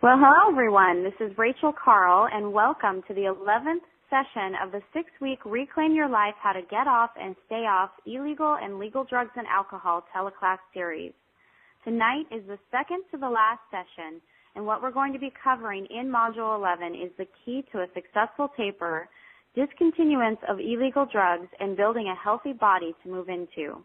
Well, hello, everyone. This is Rachel Carl, and welcome to the 11th session of the 6-week Reclaim Your Life, How to Get Off and Stay Off Illegal and Legal Drugs and Alcohol teleclass series. Tonight is the second to the last session, and what we're going to be covering in Module 11 is the key to a successful taper, discontinuance of illegal drugs, and building a healthy body to move into.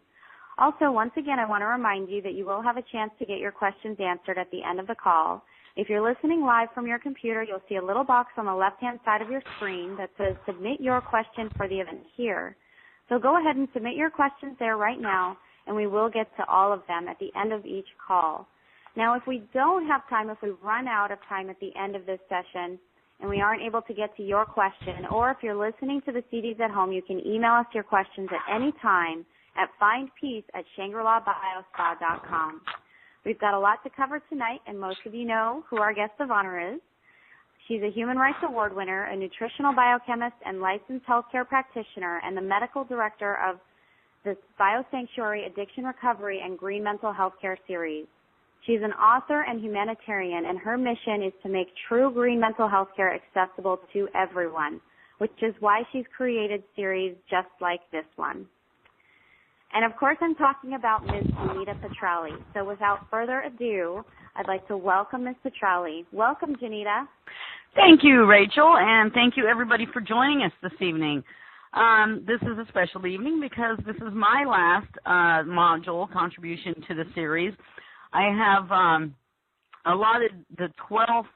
Also, once again, I want to remind you that you will have a chance to get your questions answered at the end of the call. If you're listening live from your computer, you'll see a little box on the left-hand side of your screen that says Submit Your Question for the event here. So go ahead and submit your questions there right now, and we will get to all of them at the end of each call. Now, if we don't have time, if we run out of time at the end of this session and we aren't able to get to your question, or if you're listening to the CDs at home, you can email us your questions at any time at findpeace@shangri-la-biospa.com. We've got a lot to cover tonight, and most of you know who our guest of honor is. She's a Human Rights Award winner, a nutritional biochemist and licensed healthcare practitioner, and the medical director of the Biosanctuary Addiction Recovery and Green Mental Health Care series. She's an author and humanitarian, and her mission is to make true green mental health care accessible to everyone, which is why she's created series just like this one. And, of course, I'm talking about Ms. Genita Petrali. So without further ado, I'd like to welcome Ms. Petrali. Welcome, Genita. Thank you, Rachel, and thank you, everybody, for joining us this evening. This is a special evening because this is my last module contribution to the series. I have allotted the 12th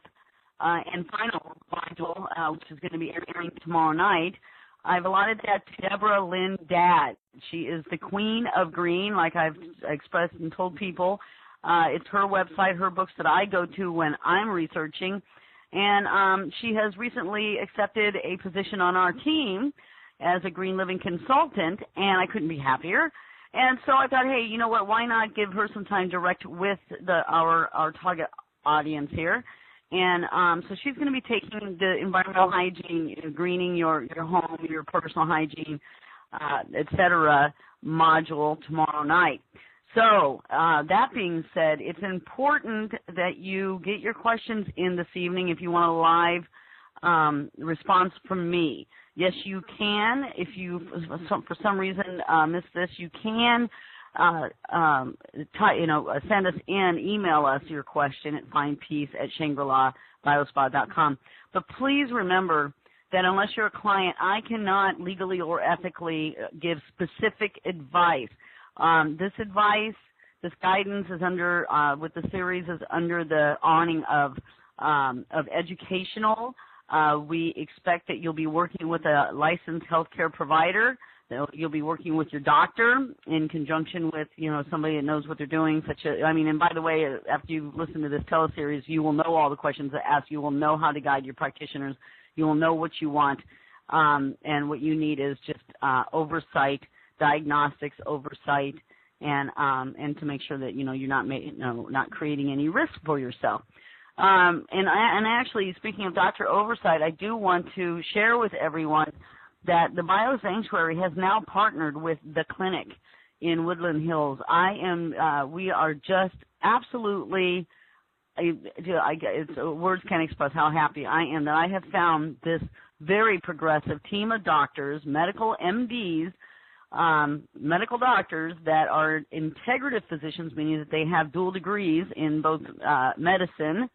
and final module, which is going to be airing tomorrow night. I've allotted that to Deborah Lynn Dadd. She is the queen of green, like I've expressed and told people. It's her website, her books that I go to when I'm researching. And she has recently accepted a position on our team as a green living consultant, and I couldn't be happier. And so I thought, hey, you know what, why not give her some time direct with our target audience here. And so she's going to be taking the environmental hygiene, greening your home, your personal hygiene, et cetera, module tomorrow night. So that being said, it's important that you get your questions in this evening if you want a live response from me. Yes, you can. If you, for some reason, missed this, you can send us in, email us your question at findpeace@shangri-la-biospa.com. But please remember that unless you're a client, I cannot legally or ethically give specific advice. This advice, this guidance is under, with the series, is under the awning of educational. We expect that you'll be working with a licensed healthcare provider. You'll be working with your doctor in conjunction with, somebody that knows what they're doing. And by the way, after you listen to this teleseries, you will know all the questions that ask. You will know how to guide your practitioners. You will know what you want, and what you need is just oversight, diagnostics oversight, and to make sure that you're not creating any risk for yourself. And actually, speaking of doctor oversight, I do want to share with everyone that the Biosanctuary has now partnered with the clinic in Woodland Hills. We are just absolutely, words can't express how happy I am that I have found this very progressive team of doctors, medical MDs, medical doctors that are integrative physicians, meaning that they have dual degrees in both medicine,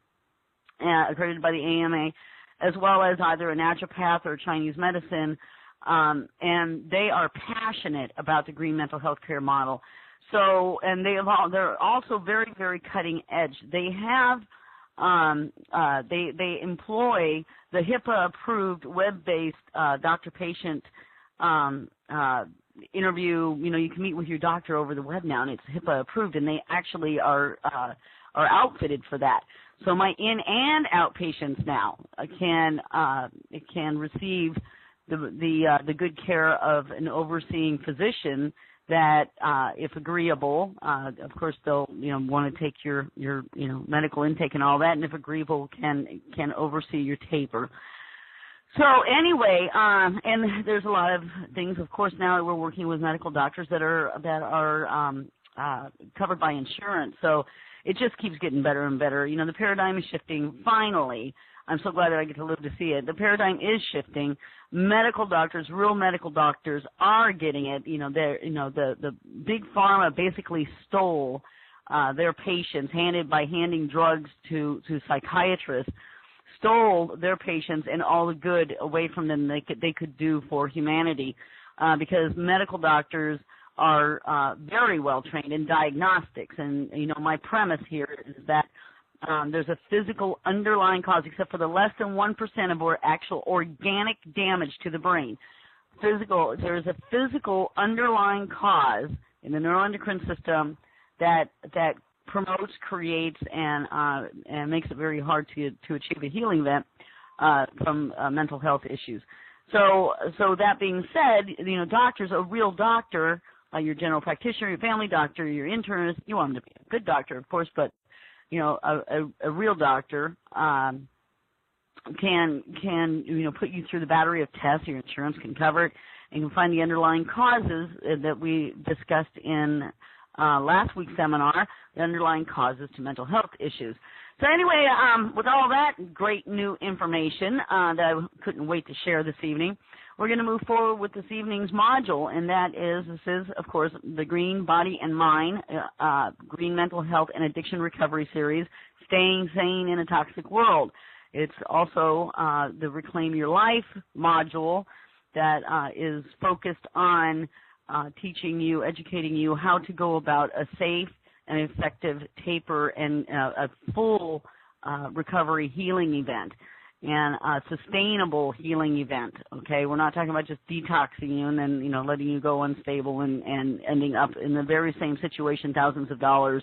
accredited by the AMA, as well as either a naturopath or Chinese medicine, and they are passionate about the green mental health care model. So, and they're also very, very cutting edge. They have, they employ the HIPAA-approved web-based doctor-patient interview. You can meet with your doctor over the web now, and it's HIPAA-approved, and they actually are outfitted for that. So my in and out patients now can receive the good care of an overseeing physician that, if agreeable, of course they'll want to take your medical intake and all that, and if agreeable, can oversee your taper. So anyway, and there's a lot of things. Of course, now we're working with medical doctors that are covered by insurance. So it just keeps getting better and better. The paradigm is shifting finally. I'm so glad that I get to live to see it. The paradigm is shifting. Medical doctors, real medical doctors, are getting it. The big pharma basically stole their patients, handing drugs to psychiatrists, stole their patients and all the good away from them they could do for humanity, because medical doctors are very well trained in diagnostics. And my premise here is that there's a physical underlying cause, except for the less than 1% of our actual organic damage to the brain. There is a physical underlying cause in the neuroendocrine system that promotes, creates, and makes it very hard to achieve a healing event from mental health issues. So that being said, doctors, a real doctor, your general practitioner, your family doctor, your internist, you want them to be a good doctor, of course, but a real doctor can put you through the battery of tests. Your insurance can cover it, and can find the underlying causes that we discussed in last week's seminar, the underlying causes to mental health issues. So anyway, with all that great new information that I couldn't wait to share this evening, we're going to move forward with this evening's module, and this is, of course, the Green Body and Mind, Green Mental Health and Addiction Recovery Series, Staying Sane in a Toxic World. It's also the Reclaim Your Life module that is focused on teaching you, educating you how to go about a safe and effective taper and a full recovery healing event, and a sustainable healing event. Okay, we're not talking about just detoxing you and then letting you go unstable and ending up in the very same situation, thousands of dollars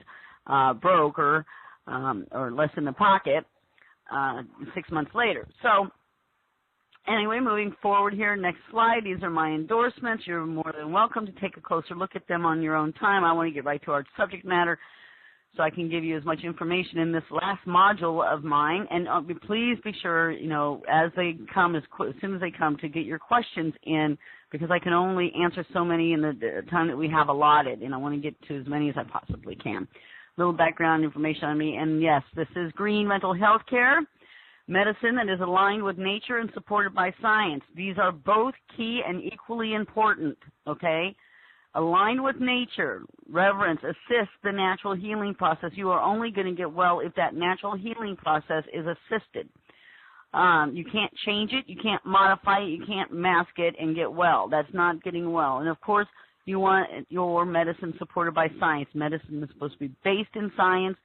broke or less in the pocket 6 months later. So anyway, moving forward here, next slide. These are my endorsements. You're more than welcome to take a closer look at them on your own time. I want to get right to our subject matter so I can give you as much information in this last module of mine. And please be sure, as they come, as soon as they come, to get your questions in, because I can only answer so many in the time that we have allotted, and I want to get to as many as I possibly can. A little background information on me. And yes, this is Green Mental Health Care, medicine that is aligned with nature and supported by science. These are both key and equally important, okay? Aligned with nature, reverence, assist the natural healing process. You are only going to get well if that natural healing process is assisted. You can't change it, you can't modify it, you can't mask it and get well. That's not getting well. And of course, you want your medicine supported by science. Medicine is supposed to be based in science.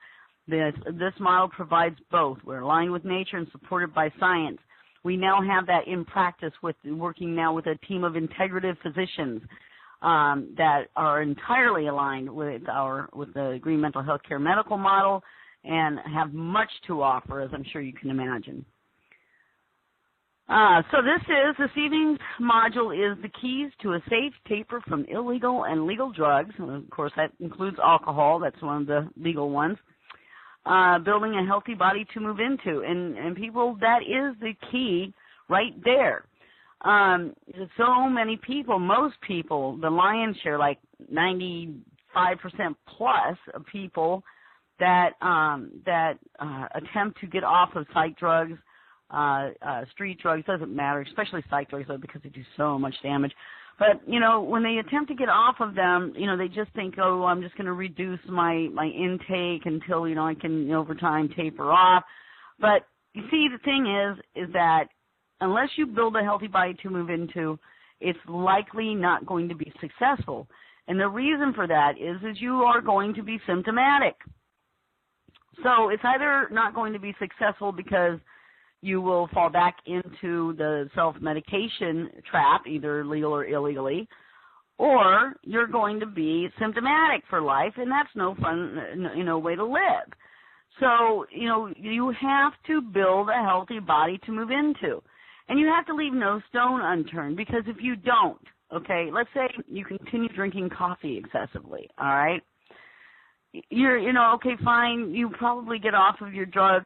This model provides both. We're aligned with nature and supported by science. We now have that in practice with working now with a team of integrative physicians that are entirely aligned with the Green Mental Health Care medical model and have much to offer, as I'm sure you can imagine. So this evening's module is the keys to a safe taper from illegal and legal drugs. And of course, that includes alcohol. That's one of the legal ones. Building a healthy body to move into. And people, that is the key right there. So many people, most people, the lion's share, like 95% plus of people that attempt to get off of psych drugs, street drugs, doesn't matter, especially psych drugs, though, because they do so much damage. But, when they attempt to get off of them, they just think, oh, I'm just going to reduce my intake until, I can, over time, taper off. But, you see, the thing is that unless you build a healthy body to move into, it's likely not going to be successful. And the reason for that is you are going to be symptomatic. So it's either not going to be successful because you will fall back into the self-medication trap, either legal or illegally, or you're going to be symptomatic for life, and that's no fun, way to live. So, you have to build a healthy body to move into. And you have to leave no stone unturned, because if you don't, okay, let's say you continue drinking coffee excessively, all right? You're, okay, fine, you probably get off of your drug,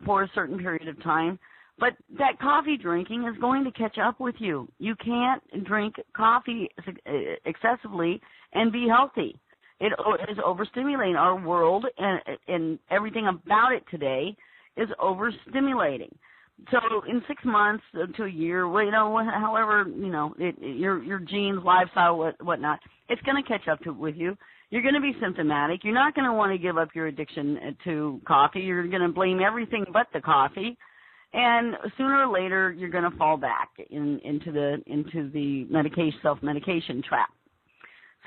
for a certain period of time, but that coffee drinking is going to catch up with you. You can't drink coffee excessively and be healthy. It is overstimulating. Our world and everything about it today is overstimulating. So in 6 months to a year, well, however, your genes, lifestyle, whatnot, it's going to catch up with you. You're going to be symptomatic. You're not going to want to give up your addiction to coffee. You're going to blame everything but the coffee, and sooner or later, you're going to fall back into the self-medication trap.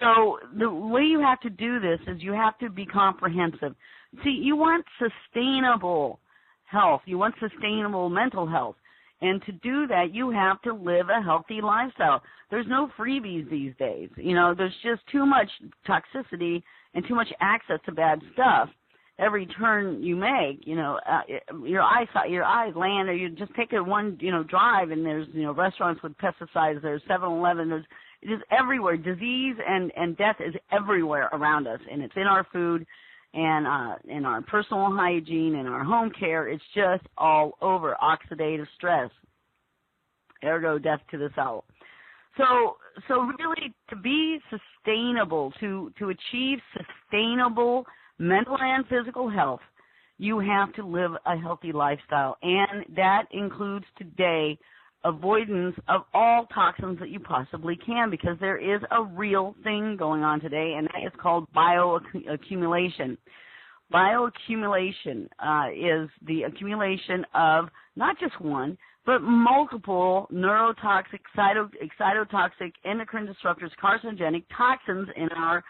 So the way you have to do this is you have to be comprehensive. See, you want sustainable health. You want sustainable mental health. And to do that, you have to live a healthy lifestyle. There's no freebies these days. There's just too much toxicity and too much access to bad stuff every turn you make. Your eyes land, or you just take one drive, and there's restaurants with pesticides. There's 7-Eleven. There's just everywhere. Disease and death is everywhere around us, and it's in our food and in our personal hygiene and our home care. It's just all over. Oxidative stress, ergo death to the cell. So really, to be sustainable, to achieve sustainable mental and physical health, you have to live a healthy lifestyle, and that includes today avoidance of all toxins that you possibly can, because there is a real thing going on today, and that is called bioaccumulation. Bioaccumulation is the accumulation of not just one, but multiple neurotoxic, excitotoxic, endocrine disruptors, carcinogenic toxins in our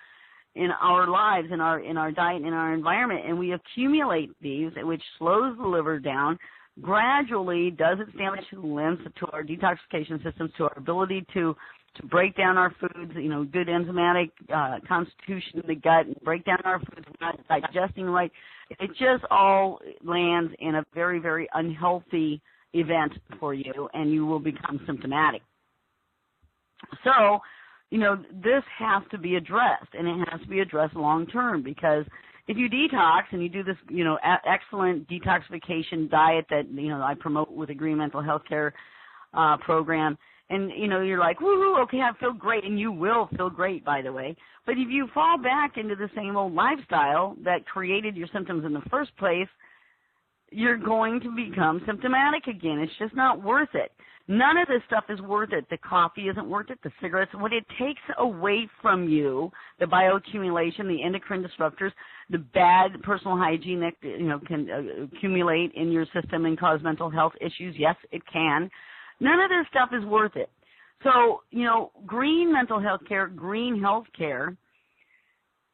lives, in our diet, in our environment, and we accumulate these, which slows the liver down, gradually does its damage to the limbs, to our detoxification systems, to our ability to break down our foods, good enzymatic constitution in the gut, and break down our foods, not digesting right. It just all lands in a very, very unhealthy event for you, and you will become symptomatic. So, this has to be addressed, and it has to be addressed long term, because if you detox and you do this, excellent detoxification diet that, I promote with the Green Mental Health Care program, and, you're like, woo-hoo, okay, I feel great, and you will feel great, by the way. But if you fall back into the same old lifestyle that created your symptoms in the first place, you're going to become symptomatic again. It's just not worth it. None of this stuff is worth it. The coffee isn't worth it. The cigarettes, what it takes away from you, the bioaccumulation, the endocrine disruptors, the bad personal hygiene that can accumulate in your system and cause mental health issues. Yes, it can. None of this stuff is worth it. So, green mental health care, green health care,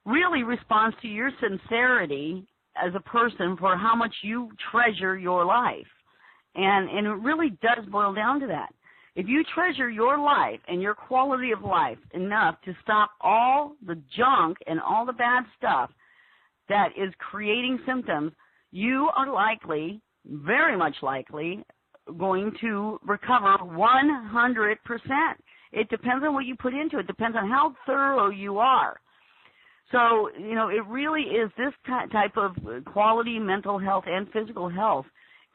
really responds to your sincerity as a person for how much you treasure your life. And it really does boil down to that. If you treasure your life and your quality of life enough to stop all the junk and all the bad stuff that is creating symptoms, you are likely, very much likely, going to recover 100%. It depends on what you put into it. It depends on how thorough you are. So, it really is this type of quality mental health and physical health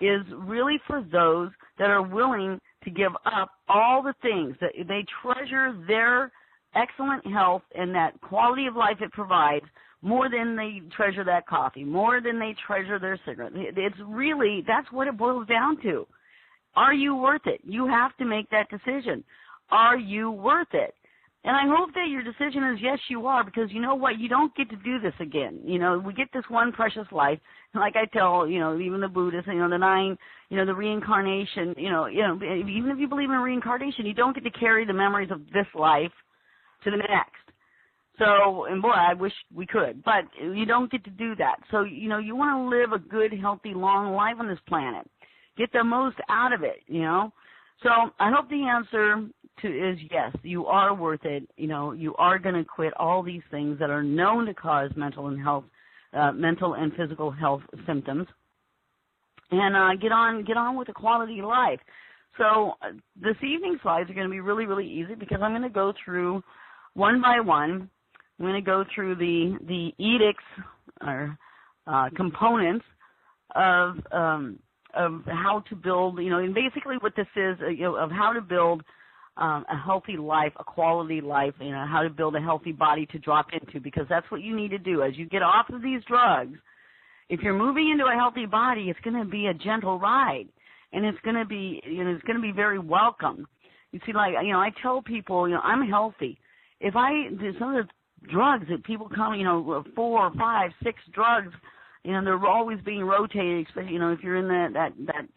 is really for those that are willing to give up all the things, that they treasure their excellent health and that quality of life it provides more than they treasure that coffee, more than they treasure their cigarette. It's really, that's what it boils down to. Are you worth it? You have to make that decision. Are you worth it? And I hope that your decision is yes, you are, because you know what? You don't get to do this again. We get this one precious life. Like I tell, even the Buddhists, the nine, the reincarnation, even if you believe in reincarnation, you don't get to carry the memories of this life to the next. So, and boy, I wish we could, but you don't get to do that. So, you want to live a good, healthy, long life on this planet. Get the most out of it, So I hope the answer is yes, you are worth it. You are going to quit all these things that are known to cause mental and physical health symptoms, and get on with a quality life. So this evening's slides are going to be really, really easy, because I'm going to go through one by one. I'm going to go through the edicts or components of how to build, and basically what this is, of how to build a healthy life, a quality life, how to build a healthy body to drop into, because that's what you need to do. As you get off of these drugs, if you're moving into a healthy body, it's going to be a gentle ride, and it's going to be, it's going to be very welcome. You see, I tell people, I'm healthy. If some of the drugs that people come, 4, 5, 6 drugs, they're always being rotated, especially, if you're in that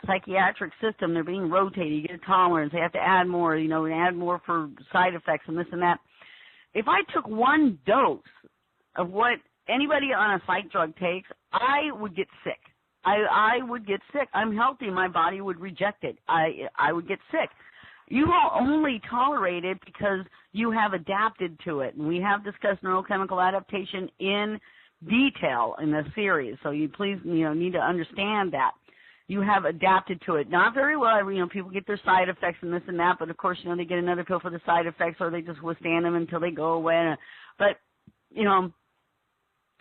psychiatric system, they're being rotated. You get a tolerance. They have to add more, and add more for side effects and this and that. If I took one dose of what anybody on a psych drug takes, I would get sick. I would get sick. I'm healthy. My body would reject it. I would get sick. You will only tolerate it because you have adapted to it. And we have discussed neurochemical adaptation in detail in this series. So you please, need to understand that. You have adapted to it. Not very well. People get their side effects and this and that, but of course, they get another pill for the side effects, or they just withstand them until they go away. But,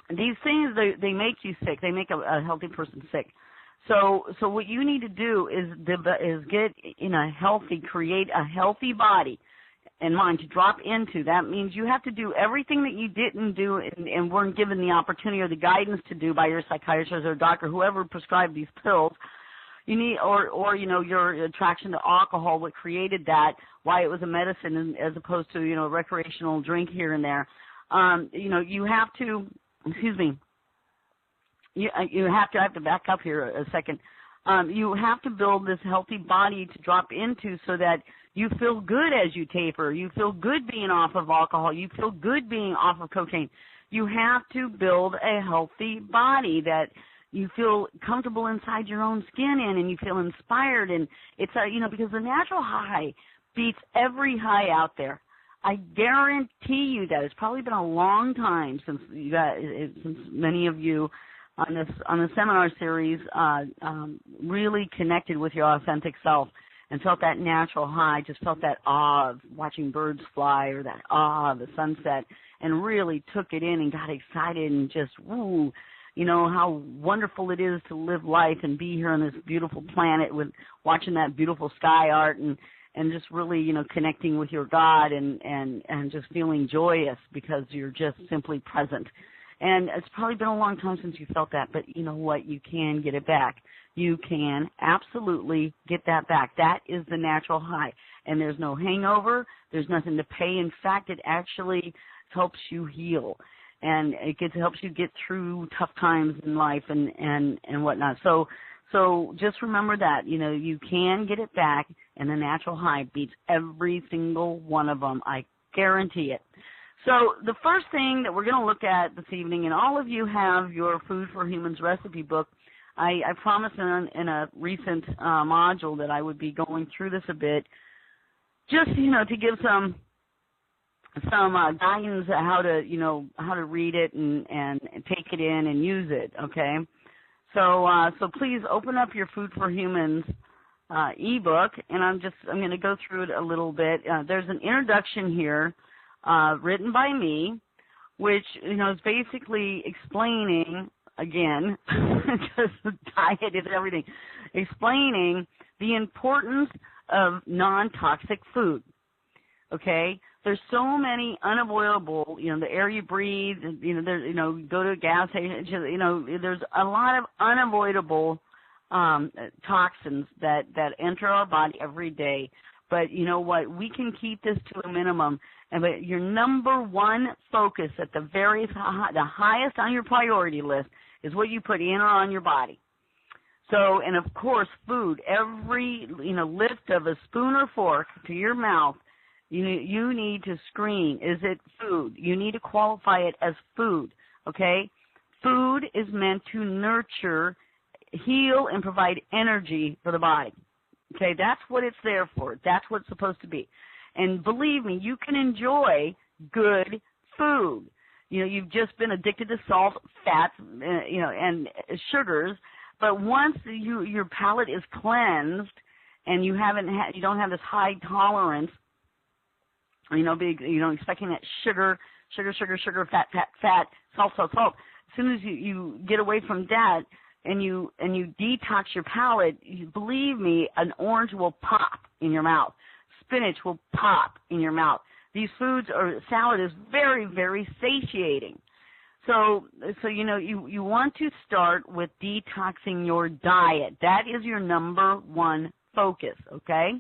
these things, they make you sick. They make a healthy person sick. So what you need to do is get create a healthy body and mind to drop into. That means you have to do everything that you didn't do and weren't given the opportunity or the guidance to do by your psychiatrist or doctor, whoever prescribed these pills. You need, or your attraction to alcohol, what created that, why it was a medicine as opposed to, a recreational drink here and there. You have to, excuse me, you have to, I have to back up here a second. You have to build this healthy body to drop into so that you feel good as you taper. You feel good being off of alcohol. You feel good being off of cocaine. You have to build a healthy body that you feel comfortable inside your own skin in, and you feel inspired. And it's, because the natural high beats every high out there. I guarantee you that. It's probably been a long time since since many of you on the seminar series really connected with your authentic self and felt that natural high, just felt that awe of watching birds fly or that awe of the sunset, and really took it in and got excited and just, woo, how wonderful it is to live life and be here on this beautiful planet with watching that beautiful sky art and just really, connecting with your God and just feeling joyous because you're just simply present. And it's probably been a long time since you felt that, but you know what? You can get it back. You can absolutely get that back. That is the natural high. And there's no hangover. There's nothing to pay. In fact, it actually helps you heal. And it helps you get through tough times in life and whatnot. So just remember that, you can get it back, and the natural high beats every single one of them. I guarantee it. So the first thing that we're going to look at this evening, and all of you have your Food for Humans recipe book. I promised in a recent module that I would be going through this a bit, just, to give some guidance on how to read it and take it in and use it, okay? So please open up your Food for Humans ebook, and I'm going to go through it a little bit. There's an introduction here written by me, which is basically explaining, again, just the diet is everything, explaining the importance of non-toxic food. Okay, there's so many unavoidable, the air you breathe, go to a gas station, there's a lot of unavoidable toxins that enter our body every day. But you know what? We can keep this to a minimum. But your number one focus at the highest on your priority list is what you put in or on your body. So, and of course, food. Every lift of a spoon or fork to your mouth, you need to screen, is it food? You need to qualify it as food, okay? Food is meant to nurture, heal, and provide energy for the body. Okay, that's what it's there for. That's what it's supposed to be. And believe me, you can enjoy good food. You've just been addicted to salt, fats, and sugars. But once your palate is cleansed and you don't have this high tolerance, expecting that sugar, fat, salt. As soon as you get away from that and you detox your palate, believe me, an orange will pop in your mouth. spinach will pop in your mouth. These foods, or salad, is very, very satiating. So you want to start with detoxing your diet. That is your number one focus, okay?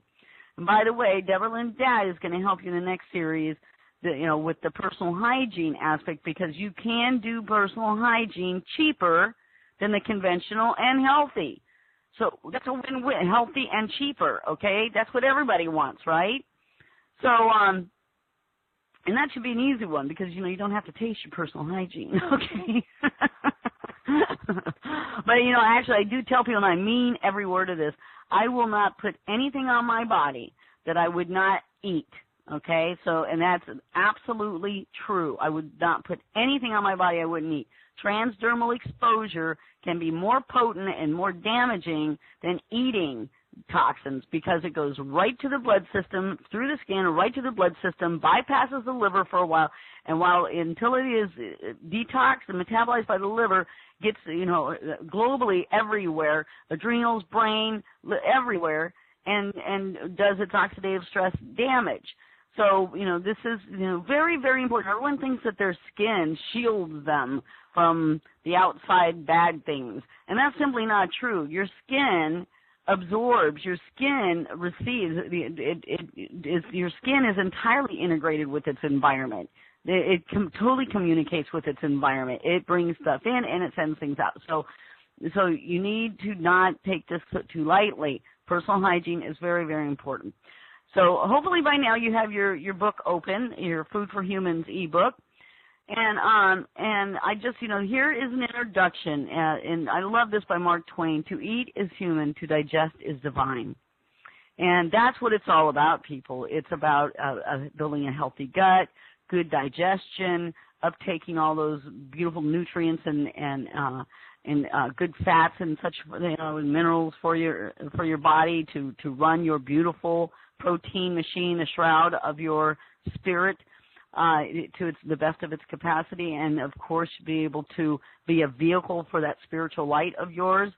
And by the way, Deborah Lynn's dad is going to help you in the next series, with the personal hygiene aspect, because you can do personal hygiene cheaper than the conventional and healthy. So that's a win-win, healthy and cheaper, okay? That's what everybody wants, right? So, and that should be an easy one, because, you don't have to taste your personal hygiene, okay? But, actually, I do tell people, and I mean every word of this, I will not put anything on my body that I would not eat, okay? So, and that's absolutely true. I would not put anything on my body I wouldn't eat. Transdermal exposure can be more potent and more damaging than eating toxins, because it goes right to the blood system, through the skin, right to the blood system, bypasses the liver for a while, and until it is detoxed and metabolized by the liver, gets, globally everywhere, adrenals, brain, everywhere, and does its oxidative stress damage. So, this is, very, very important. Everyone thinks that their skin shields them from the outside bad things, and that's simply not true. Your skin absorbs, your skin receives, your skin is entirely integrated with its environment. It totally communicates with its environment. It brings stuff in and it sends things out. So you need to not take this too lightly. Personal hygiene is very, very important. So hopefully by now you have your book open, your Food for Humans ebook. And I just, here is an introduction, and I love this by Mark Twain. To eat is human, to digest is divine. And that's what it's all about, people. It's about building a healthy gut, good digestion, uptaking all those beautiful nutrients and good fats and such, minerals for your body to run your beautiful protein machine, the shroud of your spirit, to the best of its capacity, and of course be able to be a vehicle for that spiritual light of yours.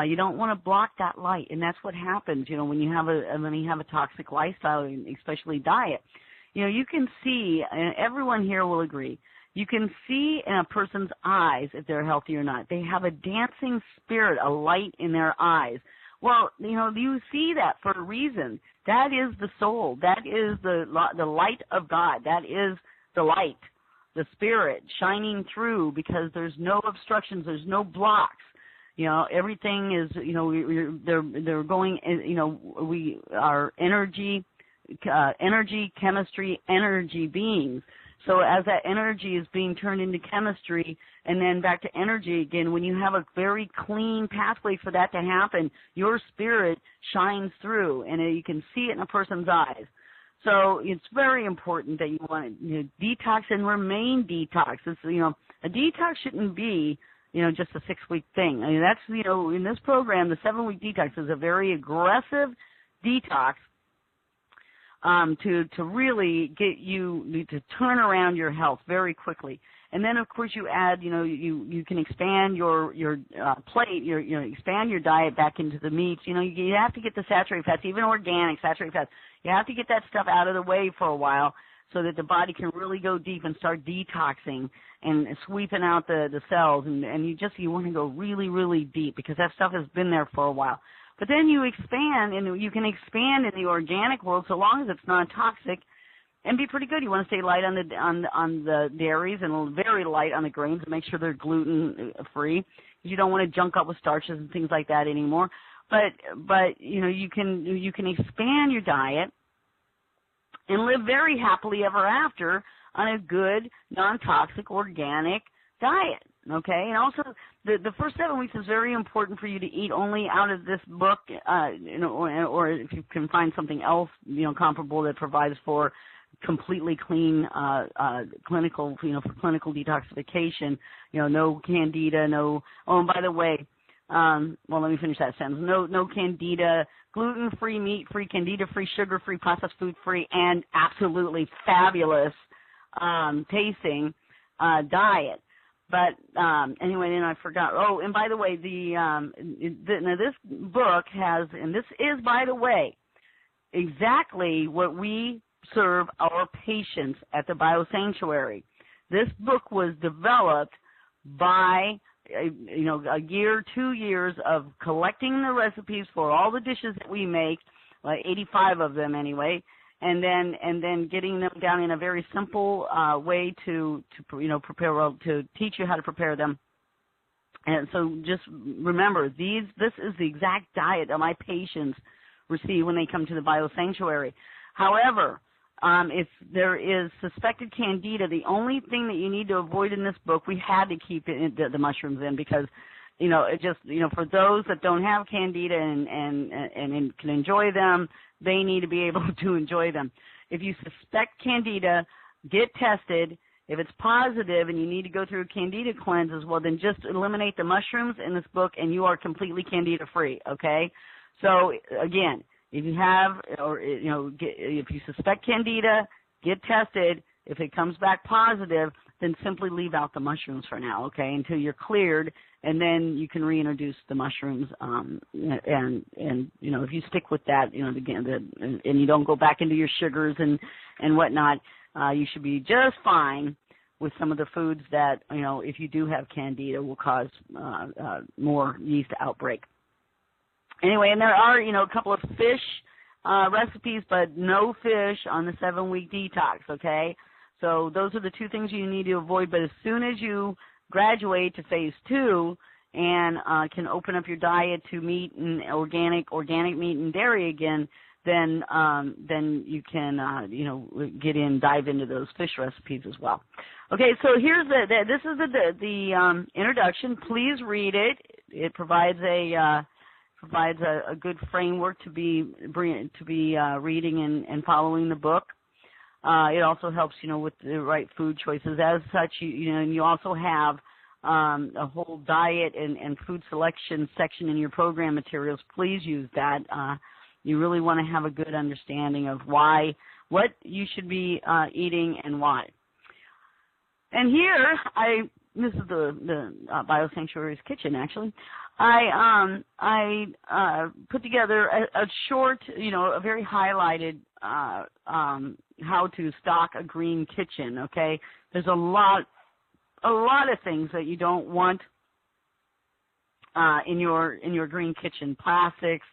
You don't want to block that light, and that's what happens. When you have a toxic lifestyle, especially diet. You can see, and everyone here will agree, you can see in a person's eyes if they're healthy or not. They have a dancing spirit, a light in their eyes. Well, you see that for a reason. That is the soul. That is the light of God. That is the light, the spirit shining through, because there's no obstructions. There's no blocks. Everything is, they're going, we are energy, chemistry, energy beings. So as that energy is being turned into chemistry and then back to energy again, when you have a very clean pathway for that to happen, your spirit shines through, and you can see it in a person's eyes. So it's very important that you want to detox and remain detox. It's, a detox shouldn't be, just a 6-week thing. I mean, that's, in this program, the 7-week detox is a very aggressive detox. To really get you to turn around your health very quickly. And then, of course, you add, you can expand your plate, expand your diet back into the meats. You have to get the saturated fats, even organic saturated fats. You have to get that stuff out of the way for a while so that the body can really go deep and start detoxing and sweeping out the cells. And you want to go really, really deep, because that stuff has been there for a while. But then you expand, and you can expand in the organic world so long as it's non-toxic, and be pretty good. You want to stay light on the dairies and very light on the grains, and make sure they're gluten-free, because you don't want to junk up with starches and things like that anymore. But you can expand your diet and live very happily ever after on a good, non-toxic, organic diet. Okay, and also the first 7 weeks is very important for you to eat only out of this book, or if you can find something else, comparable that provides for completely clean, clinical, for clinical detoxification. No candida, no. Oh, and by the way, let me finish that sentence. No candida, gluten-free, meat-free, candida-free, sugar-free, processed food-free, and absolutely fabulous tasting diet. But anyway, then I forgot. Oh, and by the way, now this book has, and this is, by the way, exactly what we serve our patients at the Biosanctuary. This book was developed by a year, 2 years of collecting the recipes for all the dishes that we make, like 85 of them anyway, and then getting them down in a very simple way to to teach you how to prepare them. And so just remember, this is the exact diet that my patients receive when they come to the Biosanctuary. However, if there is suspected candida, the only thing that you need to avoid in this book, we had to keep the mushrooms in because, for those that don't have candida and can enjoy them, they need to be able to enjoy them. If you suspect candida, get tested. If it's positive and you need to go through a candida cleanse as well, then just eliminate the mushrooms in this book and you are completely candida free, okay? So, again, if you have, if you suspect candida, get tested. If it comes back positive, then simply leave out the mushrooms for now, okay, until you're cleared, and then you can reintroduce the mushrooms. And if you stick with that, and you don't go back into your sugars and whatnot, you should be just fine with some of the foods that, if you do have candida, will cause more yeast outbreak. Anyway, and there are, a couple of fish recipes, but no fish on the 7-week detox, okay? So those are the two things you need to avoid. But as soon as you graduate to phase 2 and can open up your diet to meat and organic meat and dairy again, then you can, dive into those fish recipes as well. Okay, so here's this is the introduction. Please read it. It provides a good framework to be reading and following the book. It also helps, with the right food choices. As such, and you also have a whole diet and food selection section in your program materials. Please use that. You really want to have a good understanding of what you should be eating and why. And here, this is the Biosanctuary's kitchen, actually. I put together a short, a very highlighted how to stock a green kitchen. Okay, there's a lot of things that you don't want in your green kitchen. Plastics,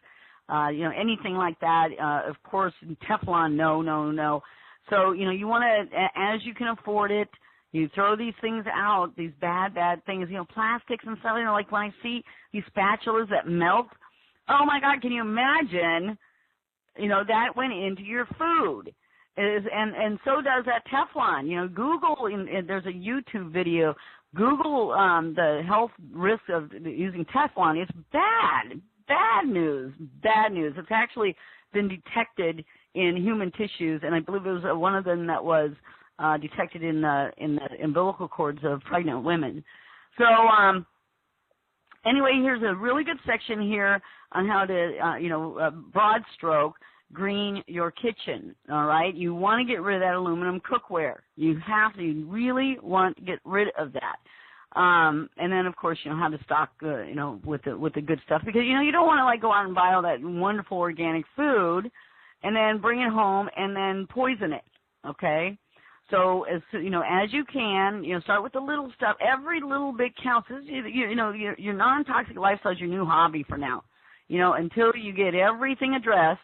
anything like that. Of course, Teflon, no. So you want to, as you can afford it, you throw these things out, these bad things, plastics and stuff. Like when I see these spatulas that melt, oh my God, can you imagine? That went into your food, and so does that Teflon. Google, there's a YouTube video. Google the health risk of using Teflon. It's bad news. It's actually been detected in human tissues, and I believe it was one of them that was detected in the umbilical cords of pregnant women. So anyway, here's a really good section here on how to, broad stroke, green your kitchen, all right? You want to get rid of that aluminum cookware. You really want to get rid of that. And then, of course, how to stock, with the good stuff, because, you don't want to, go out and buy all that wonderful organic food and then bring it home and then poison it, okay? So, as you can, start with the little stuff. Every little bit counts. Your non-toxic lifestyle is your new hobby for now. Until you get everything addressed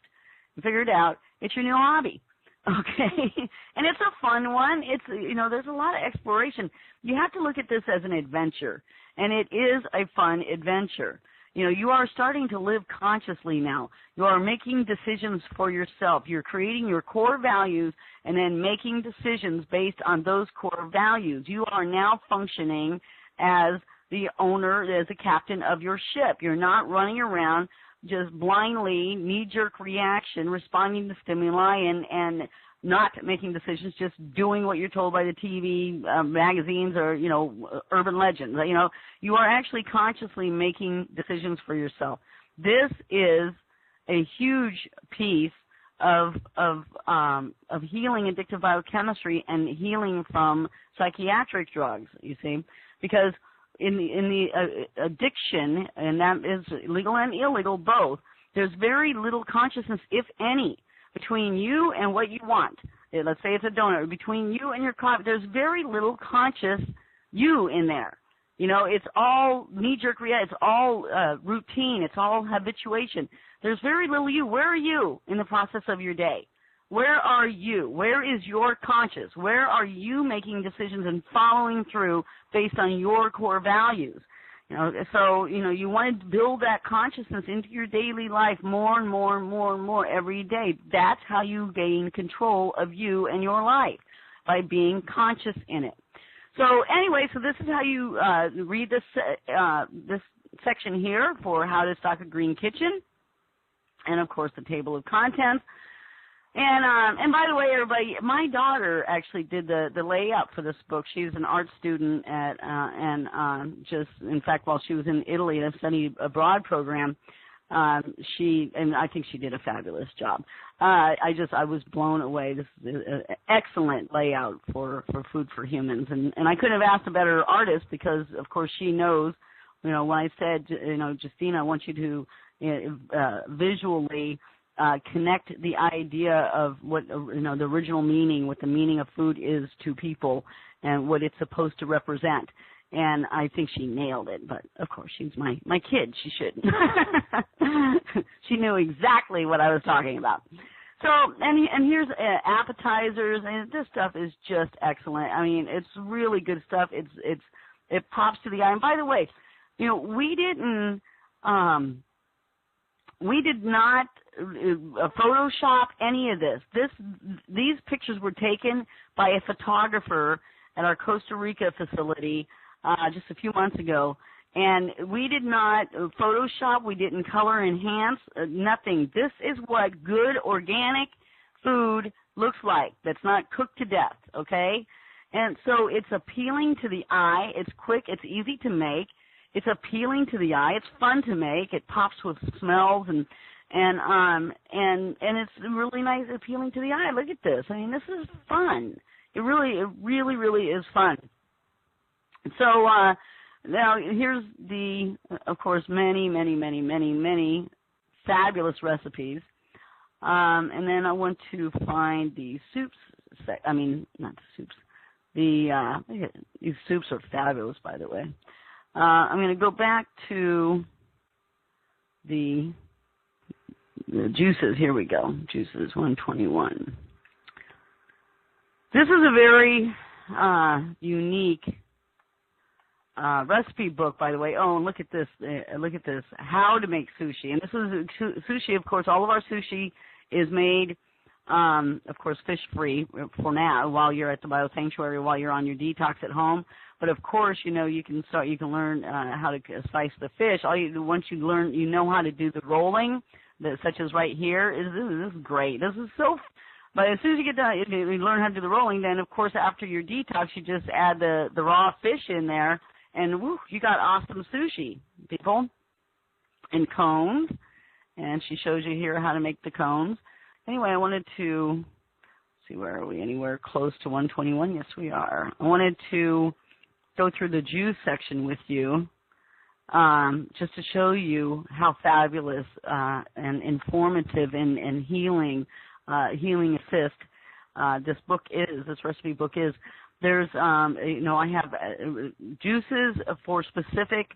and figured out, it's your new hobby. Okay? And it's a fun one. It's, there's a lot of exploration. You have to look at this as an adventure, and it is a fun adventure. You are starting to live consciously now. You are making decisions for yourself. You're creating your core values and then making decisions based on those core values. You are now functioning as the owner, as the captain of your ship. You're not running around just blindly, knee-jerk reaction, responding to stimuli and not making decisions, just doing what you're told by the TV, magazines, or, urban legends. You are actually consciously making decisions for yourself. This is a huge piece of healing addictive biochemistry and healing from psychiatric drugs, you see, because in the addiction, and that is legal and illegal both, there's very little consciousness, if any. between you and what you want. Let's say it's a donut. Between you and your coffee, there's very little conscious you in there. You know, it's all knee-jerk reaction. It's all routine. It's all habituation. There's very little you. Where are you in the process of your day? Where are you? Where is your conscious? Where are you making decisions and following through based on your core values? You know, so, you know, you want to build that consciousness into your daily life more and more and more and more every day. That's how you gain control of you and your life, by being conscious in it. So anyway, so this is how you read this section here for how to stock a green kitchen, and of course the table of contents. And by the way, everybody, my daughter actually did the layout for this book. She's an art student at just in fact while she was in Italy in a study abroad program, and I think she did a fabulous job. I was blown away. This is an excellent layout for Food for Humans, and I couldn't have asked a better artist, because of course she knows. You know, when I said, you know, Justina, I want you to visually connect the idea of what, you know, the original meaning, what the meaning of food is to people, and what it's supposed to represent. And I think she nailed it, but of course she's my kid. She shouldn't. She knew exactly what I was talking about. So, and here's appetizers, and this stuff is just excellent. I mean, it's really good stuff. It pops to the eye. And by the way, you know, we did not Photoshop any of this. These pictures were taken by a photographer at our Costa Rica facility just a few months ago, and we did not Photoshop. We didn't color enhance, nothing. This is what good organic food looks like that's not cooked to death, okay? And so it's appealing to the eye. It's quick. It's easy to make. It's appealing to the eye. It's fun to make. It pops with smells and it's really nice, appealing to the eye. Look at this. I mean, this is fun. It really is fun. So now here's of course, many fabulous recipes. And then I want to find the soups. Not the soups. These soups are fabulous, by the way. I'm going to go back to the juices. Here we go. Juices 121. This is a very unique recipe book, by the way. Oh, and look at this. Look at this. How to make sushi. And this is sushi, of course. All of our sushi is made, of course, fish-free for now while you're at the Biosanctuary, while you're on your detox at home. But of course, you know, you can learn how to slice the fish. Once you learn, you know how to do the rolling, such as right here. This is great. This is so. But as soon as you get done, you learn how to do the rolling. Then, of course, after your detox, you just add the raw fish in there, and woo, you got awesome sushi, people. And cones, and she shows you here how to make the cones. Anyway, I wanted to see, where are we? Anywhere close to 121? Yes, we are. I wanted to go through the juice section with you, just to show you how fabulous and informative and healing assist this book is. This recipe book is. There's, you know, I have juices for specific,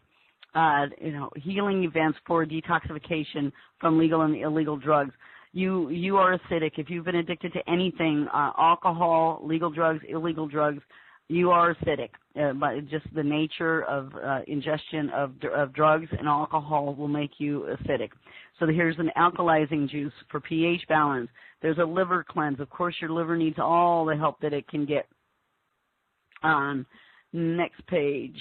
you know, healing events for detoxification from legal and illegal drugs. You are acidic. If you've been addicted to anything, alcohol, legal drugs, illegal drugs, you are acidic. But just the nature of ingestion of drugs and alcohol will make you acidic. So here's an alkalizing juice for pH balance. There's a liver cleanse. Of course, your liver needs all the help that it can get. Next page.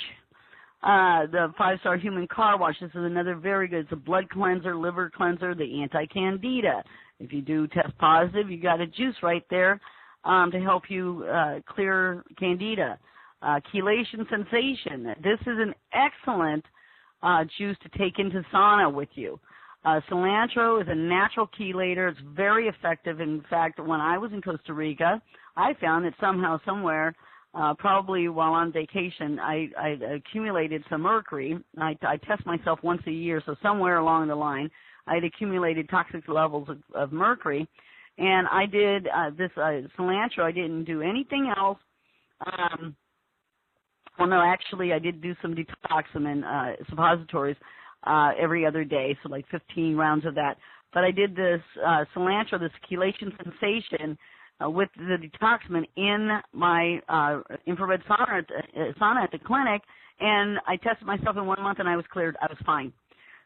The 5-star human car wash. This is another very good. It's a blood cleanser, liver cleanser, the anti-candida. If you do test positive, you got a juice right there to help you clear candida. Chelation sensation. This is an excellent juice to take into sauna with you. Cilantro is a natural chelator. It's very effective. In fact, when I was in Costa Rica, I found that somehow, somewhere, probably while on vacation, I accumulated some mercury. I test myself once a year, so somewhere along the line, I had accumulated toxic levels of mercury. And I did this cilantro. I didn't do anything else. Well, no, actually, I did do some detoxamine suppositories every other day, so like 15 rounds of that. But I did this cilantro, this chelation sensation, with the detoxamine in my infrared sauna at the clinic, and I tested myself in 1 month, and I was cleared. I was fine.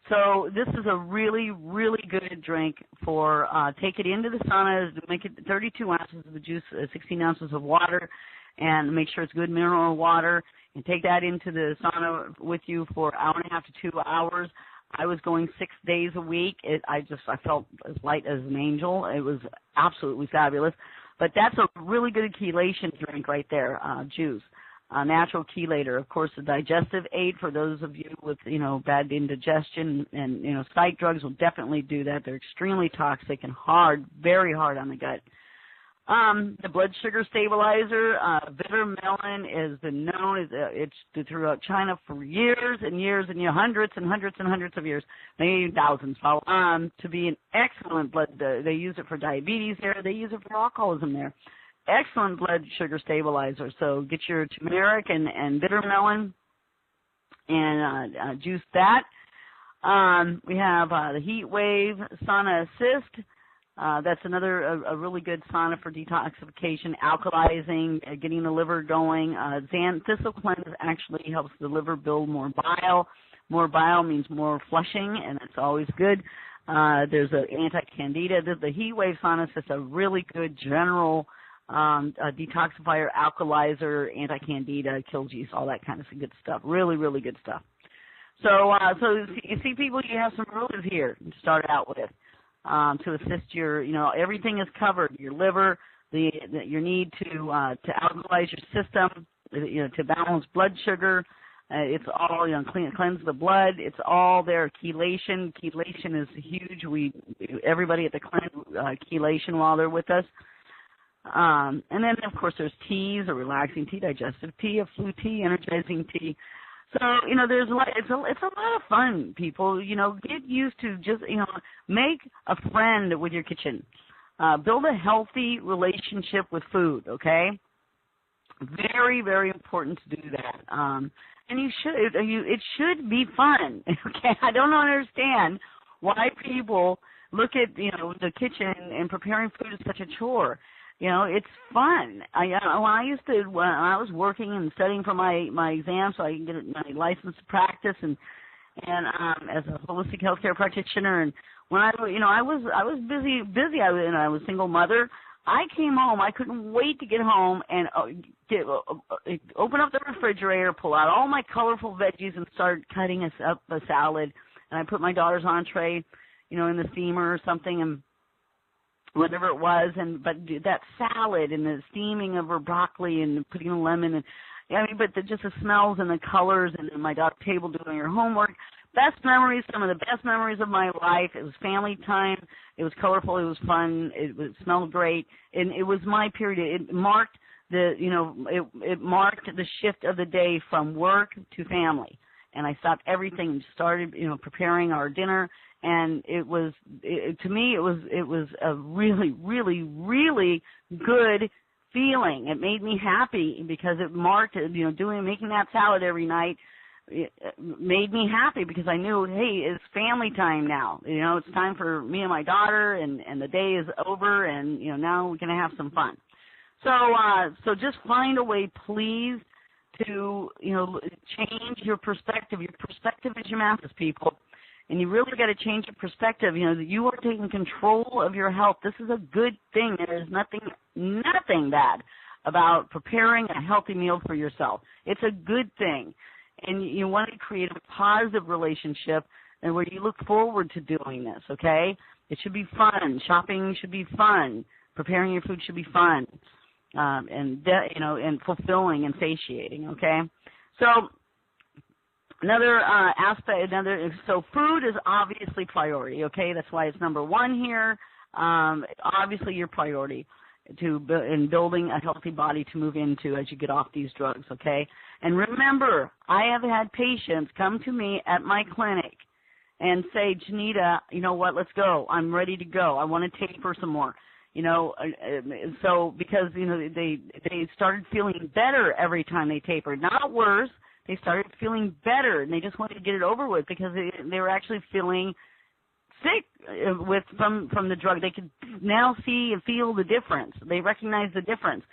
So this is a really, really good drink for take it into the sauna, make it 32 ounces of the juice, 16 ounces of water, and make sure it's good mineral water, and take that into the sauna with you for an hour and a half to 2 hours. I was going 6 days a week. I felt as light as an angel. It was absolutely fabulous. But that's a really good chelation drink right there, juice. Natural chelator, of course, a digestive aid for those of you with, bad indigestion, and, psych drugs will definitely do that. They're extremely toxic and hard, very hard on the gut. The blood sugar stabilizer, bitter melon, has been known, it's throughout China for years and years and hundreds and hundreds and hundreds of years, maybe thousands, to be an excellent blood. They use it for diabetes there. They use it for alcoholism there. Excellent blood sugar stabilizer. So get your turmeric and bitter melon and juice that. We have the Heat Wave Sauna Assist. That's another a really good sauna for detoxification, alkalizing, getting the liver going. Xan Thistle Cleanse actually helps the liver build more bile. More bile means more flushing, and it's always good. There's an anti-candida. The Heat Wave sauna is just a really good general detoxifier, alkalizer, anti-candida, kills yeast, all that kind of good stuff. Really, really good stuff. So you see, people, you have some rules here to start out with. To assist your, everything is covered. Your liver, your need to alkalize your system, to balance blood sugar. It's all, cleanse the blood. It's all there. Chelation is huge. Everybody at the clinic chelation while they're with us. And then of course there's teas, a relaxing tea, digestive tea, a flu tea, energizing tea. So, there's a lot, it's a lot of fun, people. Get used to just, make a friend with your kitchen. Build a healthy relationship with food, okay? Very, very important to do that. And it should be fun, okay? I don't understand why people look at, the kitchen and preparing food as such a chore. It's fun. When I was working and studying for my exam so I can get my license to practice and as a holistic healthcare practitioner, and when I was busy. I was a single mother. I came home. I couldn't wait to get home and open up the refrigerator, pull out all my colorful veggies, and start cutting up a salad. And I put my daughter's entree, in the steamer or something, and whatever it was, but that salad and the steaming of her broccoli and putting a lemon, and but just the smells and the colors, and my daughter's table doing her homework. Best memories, some of the best memories of my life. It was family time. It was colorful. It was fun. It smelled great, and it was my period. It marked it marked the shift of the day from work to family. And I stopped everything and started, preparing our dinner. And to me, it was a really, really, really good feeling. It made me happy because it marked, making that salad every night. It made me happy because I knew, hey, it's family time now. It's time for me and my daughter, and the day is over, and now we're gonna have some fun. So just find a way, please, to change your perspective. Your perspective is your matters, people. And you really got to change your perspective. You are taking control of your health. This is a good thing. There is nothing bad about preparing a healthy meal for yourself. It's a good thing. And you want to create a positive relationship and where you look forward to doing this, okay? It should be fun. Shopping should be fun. Preparing your food should be fun. And fulfilling and satiating, okay? So another aspect, so food is obviously priority, okay? That's why it's number one here. Obviously your priority in building a healthy body to move into as you get off these drugs, okay? And remember, I have had patients come to me at my clinic and say, Genita, you know what, let's go. I'm ready to go. I want to taper some more. So because, they started feeling better every time they tapered, not worse. They started feeling better, and they just wanted to get it over with because they were actually feeling sick from the drug. They could now see and feel the difference. They recognized the difference.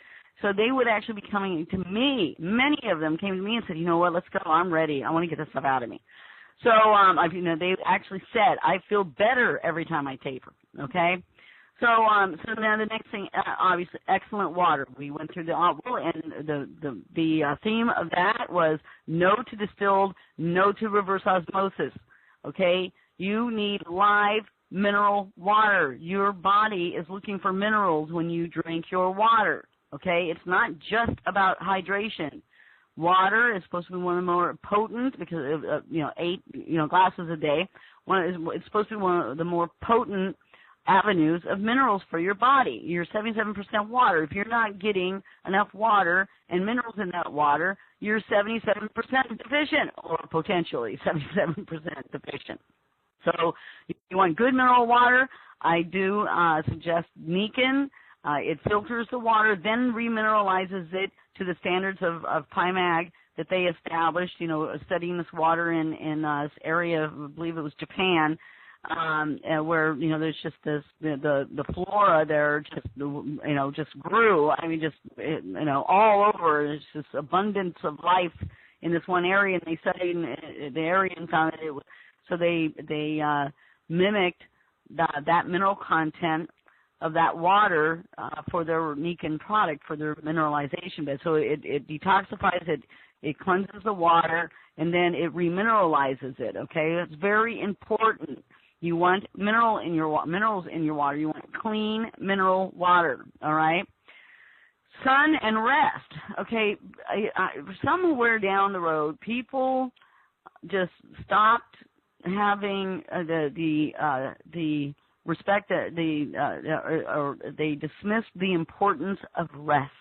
So they would actually be coming to me. Many of them came to me and said, you know what, let's go. I'm ready. I want to get this stuff out of me. So, they actually said, I feel better every time I taper, okay? So now the next thing, obviously, excellent water. We went through and the theme of that was no to distilled, no to reverse osmosis, okay? You need live mineral water. Your body is looking for minerals when you drink your water, okay? It's not just about hydration. Water is supposed to be one of the more potent, because of, 8 glasses a day. It's supposed to be one of the more potent avenues of minerals for your body. You're 77% water. If you're not getting enough water and minerals in that water, you're 77% deficient, or potentially 77% deficient. So if you want good mineral water, I do suggest Niken. It filters the water, then remineralizes it to the standards of PIMAG that they established, studying this water in this area, I believe it was Japan, where, there's just this, the flora there just grew. I mean, all over. There's this abundance of life in this one area, and they studied the area and found that so they mimicked that mineral content of that water for their Niken product, for their mineralization bed. So it detoxifies it, it cleanses the water, and then it remineralizes it, okay? It's very important. You want minerals in your water. You want clean mineral water, all right? Sun and rest, okay? Somewhere down the road, people just stopped having the respect that or they dismissed the importance of rest.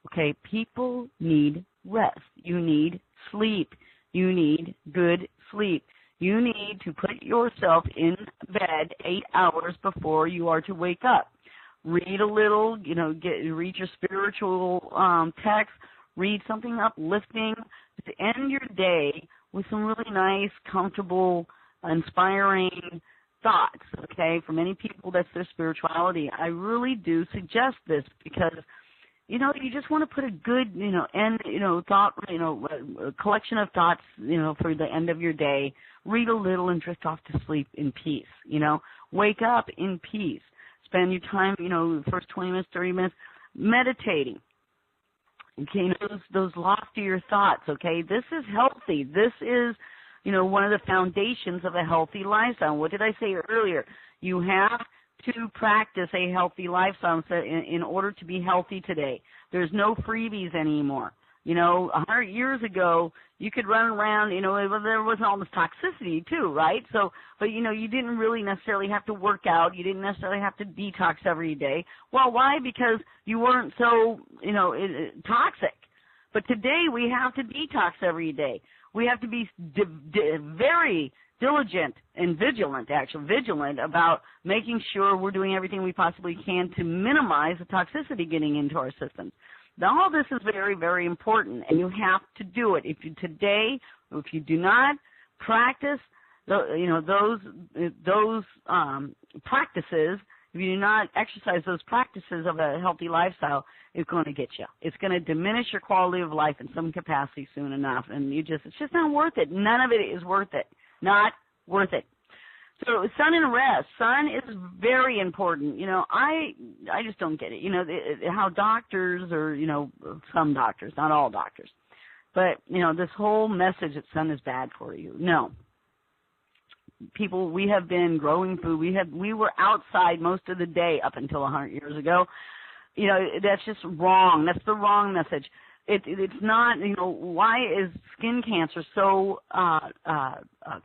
Okay, people need rest. You need sleep. You need good sleep. You need to put yourself in bed 8 hours before you are to wake up. Read a little, read your spiritual text, read something uplifting, to end your day with some really nice, comfortable, inspiring thoughts, okay? For many people, that's their spirituality. I really do suggest this because, you just want to put a good, thought, a collection of thoughts, for the end of your day. Read a little and drift off to sleep in peace, Wake up in peace. Spend your time, first 20 minutes, 30 minutes meditating. Okay, those loftier thoughts, okay? This is healthy. This is, one of the foundations of a healthy lifestyle. What did I say earlier? You have to practice a healthy lifestyle in order to be healthy today. There's no freebies anymore. 100 years ago, you could run around, there wasn't all this toxicity too, right? So, but you didn't really necessarily have to work out. You didn't necessarily have to detox every day. Well, why? Because you weren't so, toxic. But today we have to detox every day. We have to be very diligent and vigilant about making sure we're doing everything we possibly can to minimize the toxicity getting into our systems. Now, all this is very, very important, and you have to do it. If you do not practice, those practices, if you do not exercise those practices of a healthy lifestyle, it's going to get you. It's going to diminish your quality of life in some capacity soon enough, and it's just not worth it. None of it is worth it. Not worth it. So sun and rest. Sun is very important. I just don't get it. How doctors or, some doctors, not all doctors, but, this whole message that sun is bad for you. No. People, we have been growing food. We were outside most of the day up until 100 years ago. That's just wrong. That's the wrong message. It's not, why is skin cancer so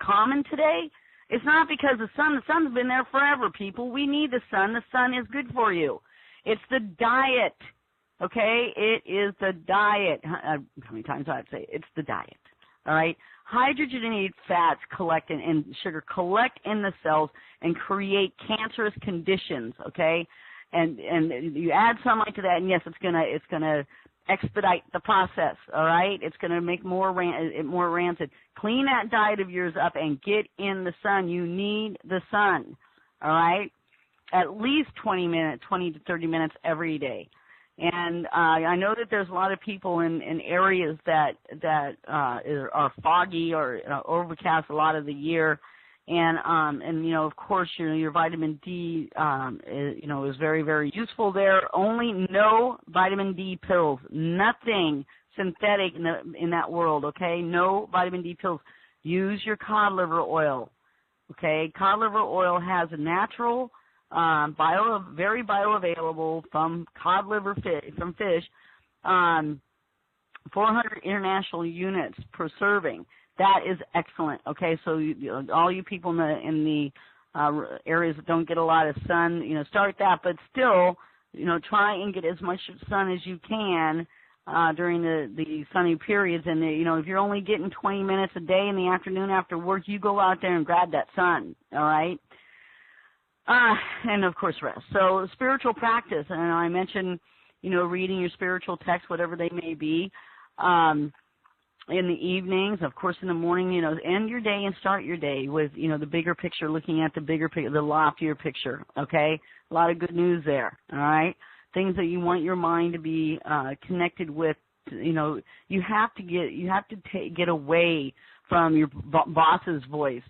common today? It's not because the sun's been there forever, people. We need the sun. The sun is good for you. It's the diet, okay? It is the diet. How many times do I have to say it? It's the diet, all right? Hydrogenated fats and sugar collect in the cells and create cancerous conditions, okay? and you add sunlight to that, and yes, it's gonna expedite the process. All right, it's gonna make it more rancid. Clean that diet of yours up and get in the sun. You need the sun. All right, at least 20 to 30 minutes every day. And I know that there's a lot of people in areas that are foggy or overcast a lot of the year, and of course your vitamin D is very, very useful there. Only no vitamin D pills, nothing synthetic in that world. Okay, no vitamin D pills. Use your cod liver oil. Okay, cod liver oil has a natural, very bioavailable from cod liver from fish, 400 international units per serving. That is excellent. Okay, so all you people in the areas that don't get a lot of sun, start that, but still, try and get as much sun as you can during the sunny periods. And if you're only getting 20 minutes a day in the afternoon after work, you go out there and grab that sun. All right. And of course rest. So spiritual practice, and I mentioned, reading your spiritual texts, whatever they may be, in the evenings, of course in the morning, end your day and start your day with, the bigger picture, looking at the bigger picture, the loftier picture, okay? A lot of good news there, all right? Things that you want your mind to be connected with, you have to get away from your boss's voice,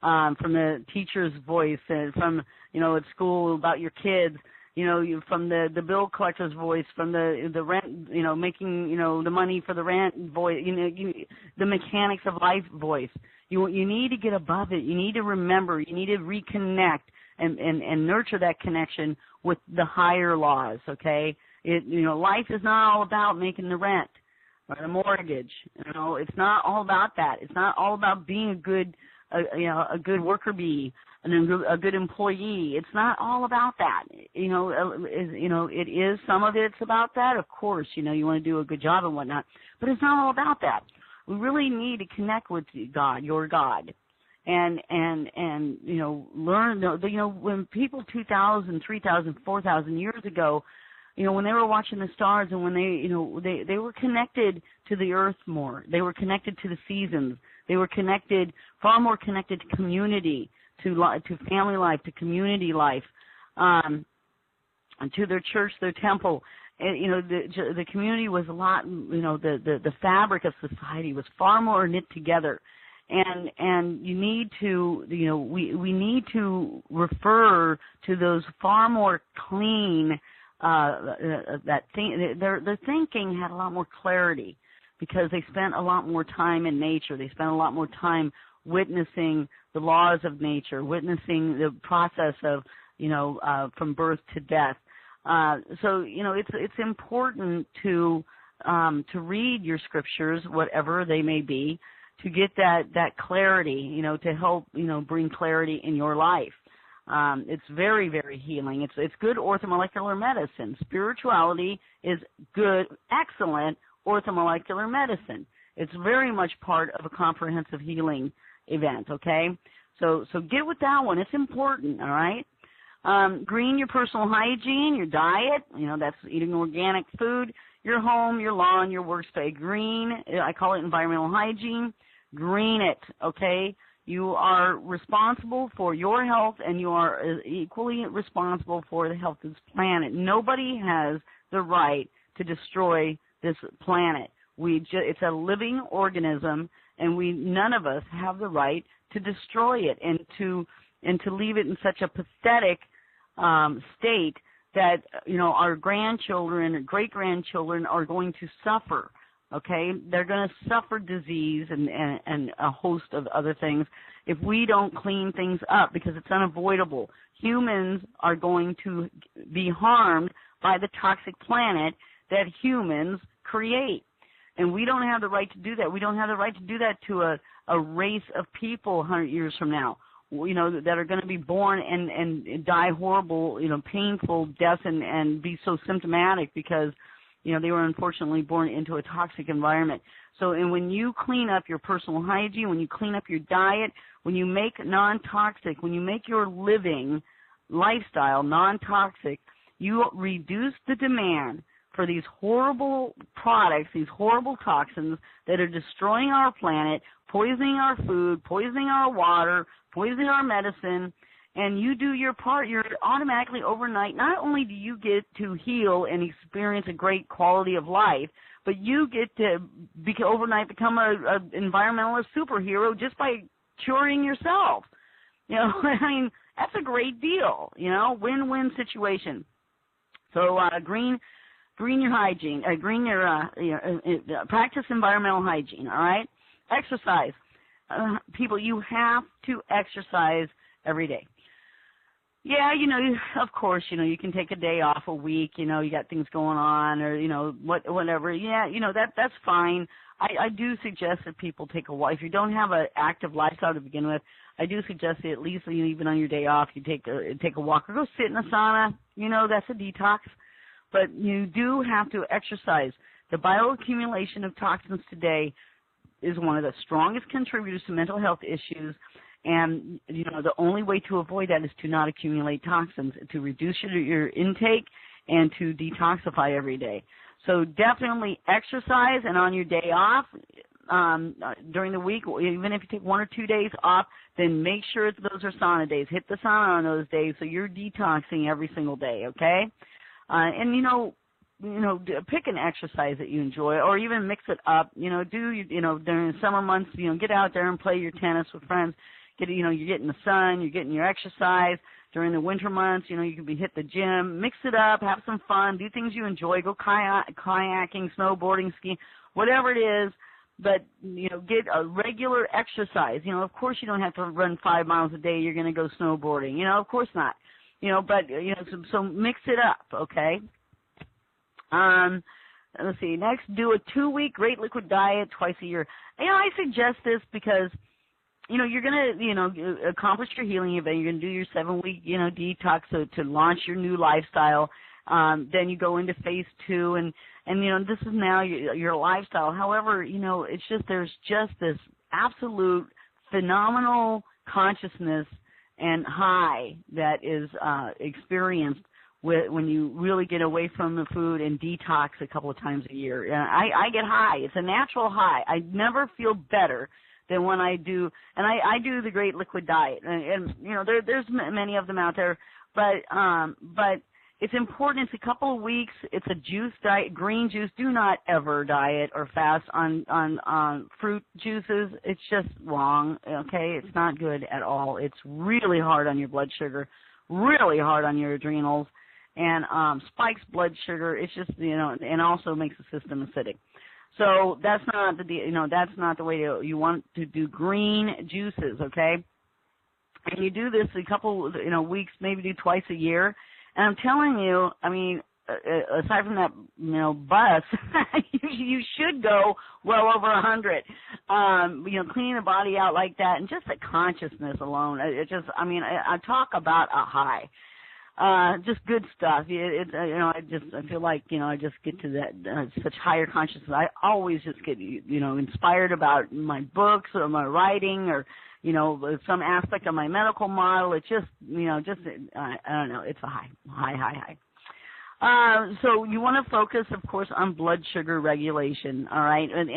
from the teacher's voice, and from, at school about your kids, from the bill collector's voice, from the rent, making, the money for the rent voice, the mechanics of life voice. You need to get above it. You need to remember. You need to reconnect and nurture that connection with the higher laws. Okay, life is not all about making the rent or the mortgage. It's not all about that. It's not all about being a good worker bee, and a good employee. It's not all about that. It is, some of it's about that, of course, you want to do a good job and whatnot, but it's not all about that. We really need to connect with God, your God, and learn, when people 2,000, 3,000, 4,000 years ago, when they were watching the stars, and when they were connected to the earth more, they were connected to the seasons, they were connected, far more connected to community, to family life, to community life, to their church, their temple. The community was a lot, the fabric of society was far more knit together. And you need to, we need to refer to those far more clean, their thinking had a lot more clarity, because they spent a lot more time in nature. They spent a lot more time witnessing the laws of nature, witnessing the process of, from birth to death. So it's important to read your scriptures, whatever they may be, to get that clarity, to help, bring clarity in your life. It's very, very healing. It's good orthomolecular medicine. Spirituality is good, excellent orthomolecular medicine. It's very much part of a comprehensive healing event, okay? So get with that one. It's important, all right? Green, your personal hygiene, your diet, that's eating organic food, your home, your lawn, your workspace. Green, I call it environmental hygiene. Green it, okay? You are responsible for your health, and you are equally responsible for the health of this planet. Nobody has the right to destroy this planet. It's a living organism, and none of us have the right to destroy it and to leave it in such a pathetic state that our grandchildren or great grandchildren are going to suffer. Okay, they're going to suffer disease and a host of other things if we don't clean things up, because it's unavoidable. Humans are going to be harmed by the toxic planet that humans create. And we don't have the right to do that. We don't have the right to do that to a race of people 100 years from now, that are going to be born and die horrible, painful deaths and be so symptomatic because, they were unfortunately born into a toxic environment. So, and when you clean up your personal hygiene, when you clean up your diet, when you make non-toxic, when you make your living lifestyle non-toxic, you reduce the demand for these horrible products, these horrible toxins that are destroying our planet, poisoning our food, poisoning our water, poisoning our medicine, and you do your part, you're automatically overnight, not only do you get to heal and experience a great quality of life, but you get to overnight become a environmentalist superhero just by curing yourself. You know, I mean, that's a great deal, you know, win-win situation. So green your hygiene, practice environmental hygiene, all right? Exercise. People, you have to exercise every day. Yeah, you know, of course, you know, you can take a day off a week, you know, you got things going on or, you know, whatever. Yeah, you know, that's fine. I do suggest that people take a walk. If you don't have an active lifestyle to begin with, I do suggest that at least even on your day off, you take a walk or go sit in a sauna. You know, that's a detox. But you do have to exercise. The bioaccumulation of toxins today is one of the strongest contributors to mental health issues. And, you know, the only way to avoid that is to not accumulate toxins, to reduce your intake and to detoxify every day. So definitely exercise, and on your day off, during the week, even if you take 1 or 2 days off, then make sure those are sauna days. Hit the sauna on those days so you're detoxing every single day, okay? And, you know, pick an exercise that you enjoy, or even mix it up. You know, during the summer months, you know, get out there and play your tennis with friends. You're getting the sun, you're getting your exercise. During the winter months, you know, you can hit the gym, mix it up, have some fun, do things you enjoy, go kayaking, snowboarding, skiing, whatever it is. But, you know, get a regular exercise. You know, of course you don't have to run 5 miles a day. You're going to go snowboarding. You know, of course not. You know, but, you know, so mix it up, okay? Let's see. Next, do a 2-week great liquid diet twice a year. You know, I suggest this because, you know, you're going to, you know, accomplish your healing event. You're going to do your 7-week, you know, detox to launch your new lifestyle. Then you go into phase 2, and you know, this is now your lifestyle. However, you know, it's just, there's just this absolute phenomenal consciousness and high that is experienced when you really get away from the food and detox a couple of times a year. And I get high. It's a natural high. I never feel better than when I do, and I do the great liquid diet. And you know, there's many of them out there, but it's important. It's a couple of weeks. It's a juice diet, green juice. Do not ever diet or fast on fruit juices. It's just wrong, okay? It's not good at all. It's really hard on your blood sugar, really hard on your adrenals, and spikes blood sugar. It's just, you know, and also makes the system acidic. So that's not that's not the way you want to do green juices, okay? And you do this a couple, you know, weeks, maybe do twice a year. And I'm telling you, I mean, aside from that, you know, bus, you should go well over 100. You know, cleaning the body out like that, and just the consciousness alone. It just, I mean, I talk about a high. Just good stuff. You know, I feel like, you know, I just get to that such higher consciousness. I always just get, you know, inspired about my books or my writing or, you know, some aspect of my medical model. It's just, you know, just, I don't know, it's a high. So you want to focus, of course, on blood sugar regulation, all right? And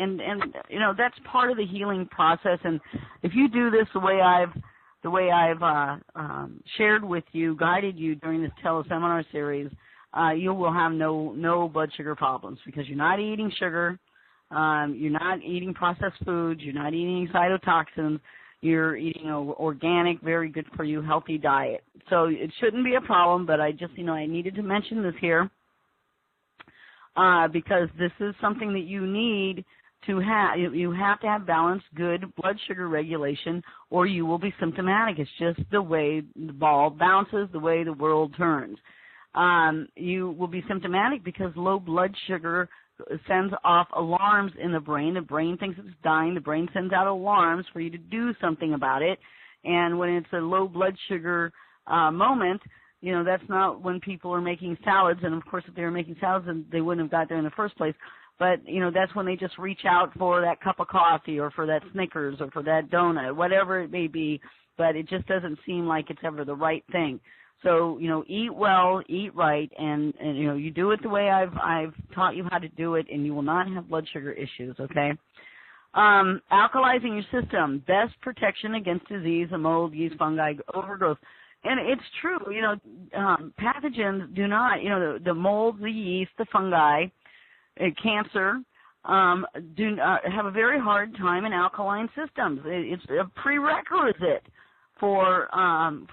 you know, that's part of the healing process. And if you do this the way I've shared with you, guided you during this teleseminar series, you will have no blood sugar problems because you're not eating sugar, you're not eating processed foods, you're not eating cytotoxins. You're eating an organic, very good for you, healthy diet. So it shouldn't be a problem, but I just, you know, I needed to mention this here because this is something that you need to have. You have to have balanced, good blood sugar regulation, or you will be symptomatic. It's just the way the ball bounces, the way the world turns. You will be symptomatic because low blood sugar sends off alarms in the brain. The brain thinks it's dying. The brain sends out alarms for you to do something about it. And when it's a low blood sugar moment, you know, that's not when people are making salads. And, of course, if they were making salads, then they wouldn't have got there in the first place. But, you know, that's when they just reach out for that cup of coffee or for that Snickers or for that donut, whatever it may be. But it just doesn't seem like it's ever the right thing. So, eat well, eat right, and you do it the way I've taught you how to do it, and you will not have blood sugar issues, okay? Alkalizing your system, best protection against disease, mold, yeast, fungi, overgrowth. And it's true, pathogens do not, the mold, the yeast, the fungi, cancer, do have a very hard time in alkaline systems. It's a prerequisite for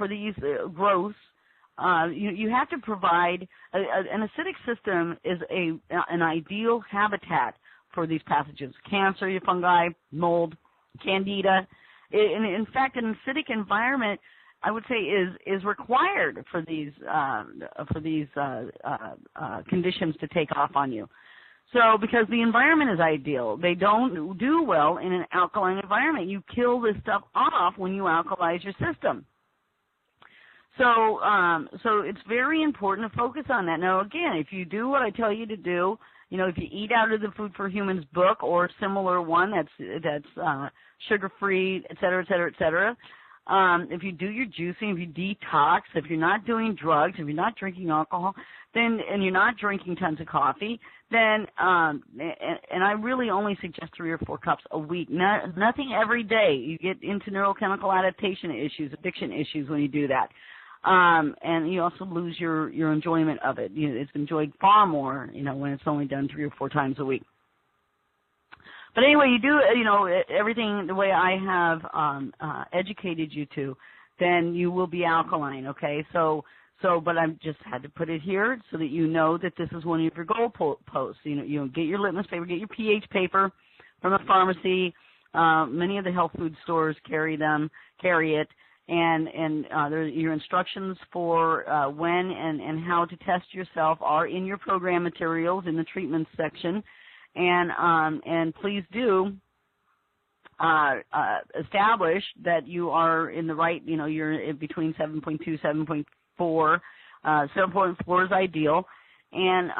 these growths. You have to provide an acidic system is an ideal habitat for these pathogens: cancer, fungi, mold, candida. In fact, an acidic environment, I would say, is required for these conditions to take off on you. So, because the environment is ideal, they don't do well in an alkaline environment. You kill this stuff off when you alkalize your system. So it's very important to focus on that. Now, again, if you do what I tell you to do, if you eat out of the Food for Humans book or a similar one that's sugar-free, et cetera, et cetera, et cetera, if you do your juicing, if you detox, if you're not doing drugs, if you're not drinking alcohol, then and you're not drinking tons of coffee, then and I really only suggest 3 or 4 cups a week. Nothing every day. You get into neurochemical adaptation issues, addiction issues when you do that. And you also lose your enjoyment of it. It's enjoyed far more, when it's only done 3 or 4 times a week. But anyway, you do, everything the way I have educated you to, then you will be alkaline, okay? But I just had to put it here so that you know that this is one of your goal posts. Get your litmus paper, get your pH paper from a pharmacy. Many of the health food stores carry it. And your instructions for when and how to test yourself are in your program materials in the treatment section. And please do establish that you are in the right, you're between 7.2, 7.4. 7.4 is ideal. And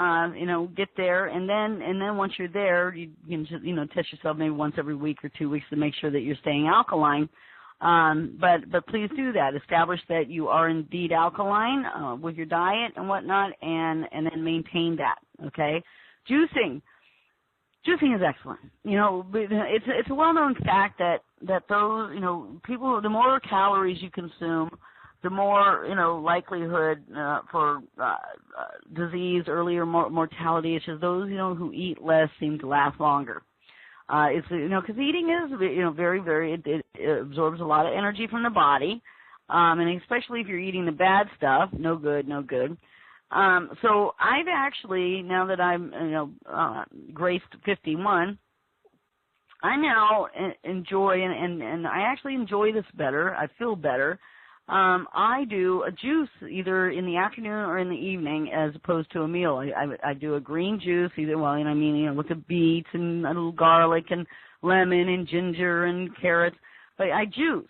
get there, and then once you're there, you can just, test yourself maybe once every week or 2 weeks to make sure that you're staying alkaline. But please do that. Establish that you are indeed alkaline with your diet and whatnot, and then maintain that. Okay, juicing is excellent. It's a well-known fact that those people, the more calories you consume, the more likelihood for disease, earlier mortality. It's just those who eat less seem to last longer. It's because eating is very, very, it absorbs a lot of energy from the body, and especially if you're eating the bad stuff, no good. So I've actually, now that I'm graced 51, I now enjoy and I actually enjoy this better. I feel better. I do a juice either in the afternoon or in the evening as opposed to a meal. I do a green juice either, with the beets and a little garlic and lemon and ginger and carrots. But I juice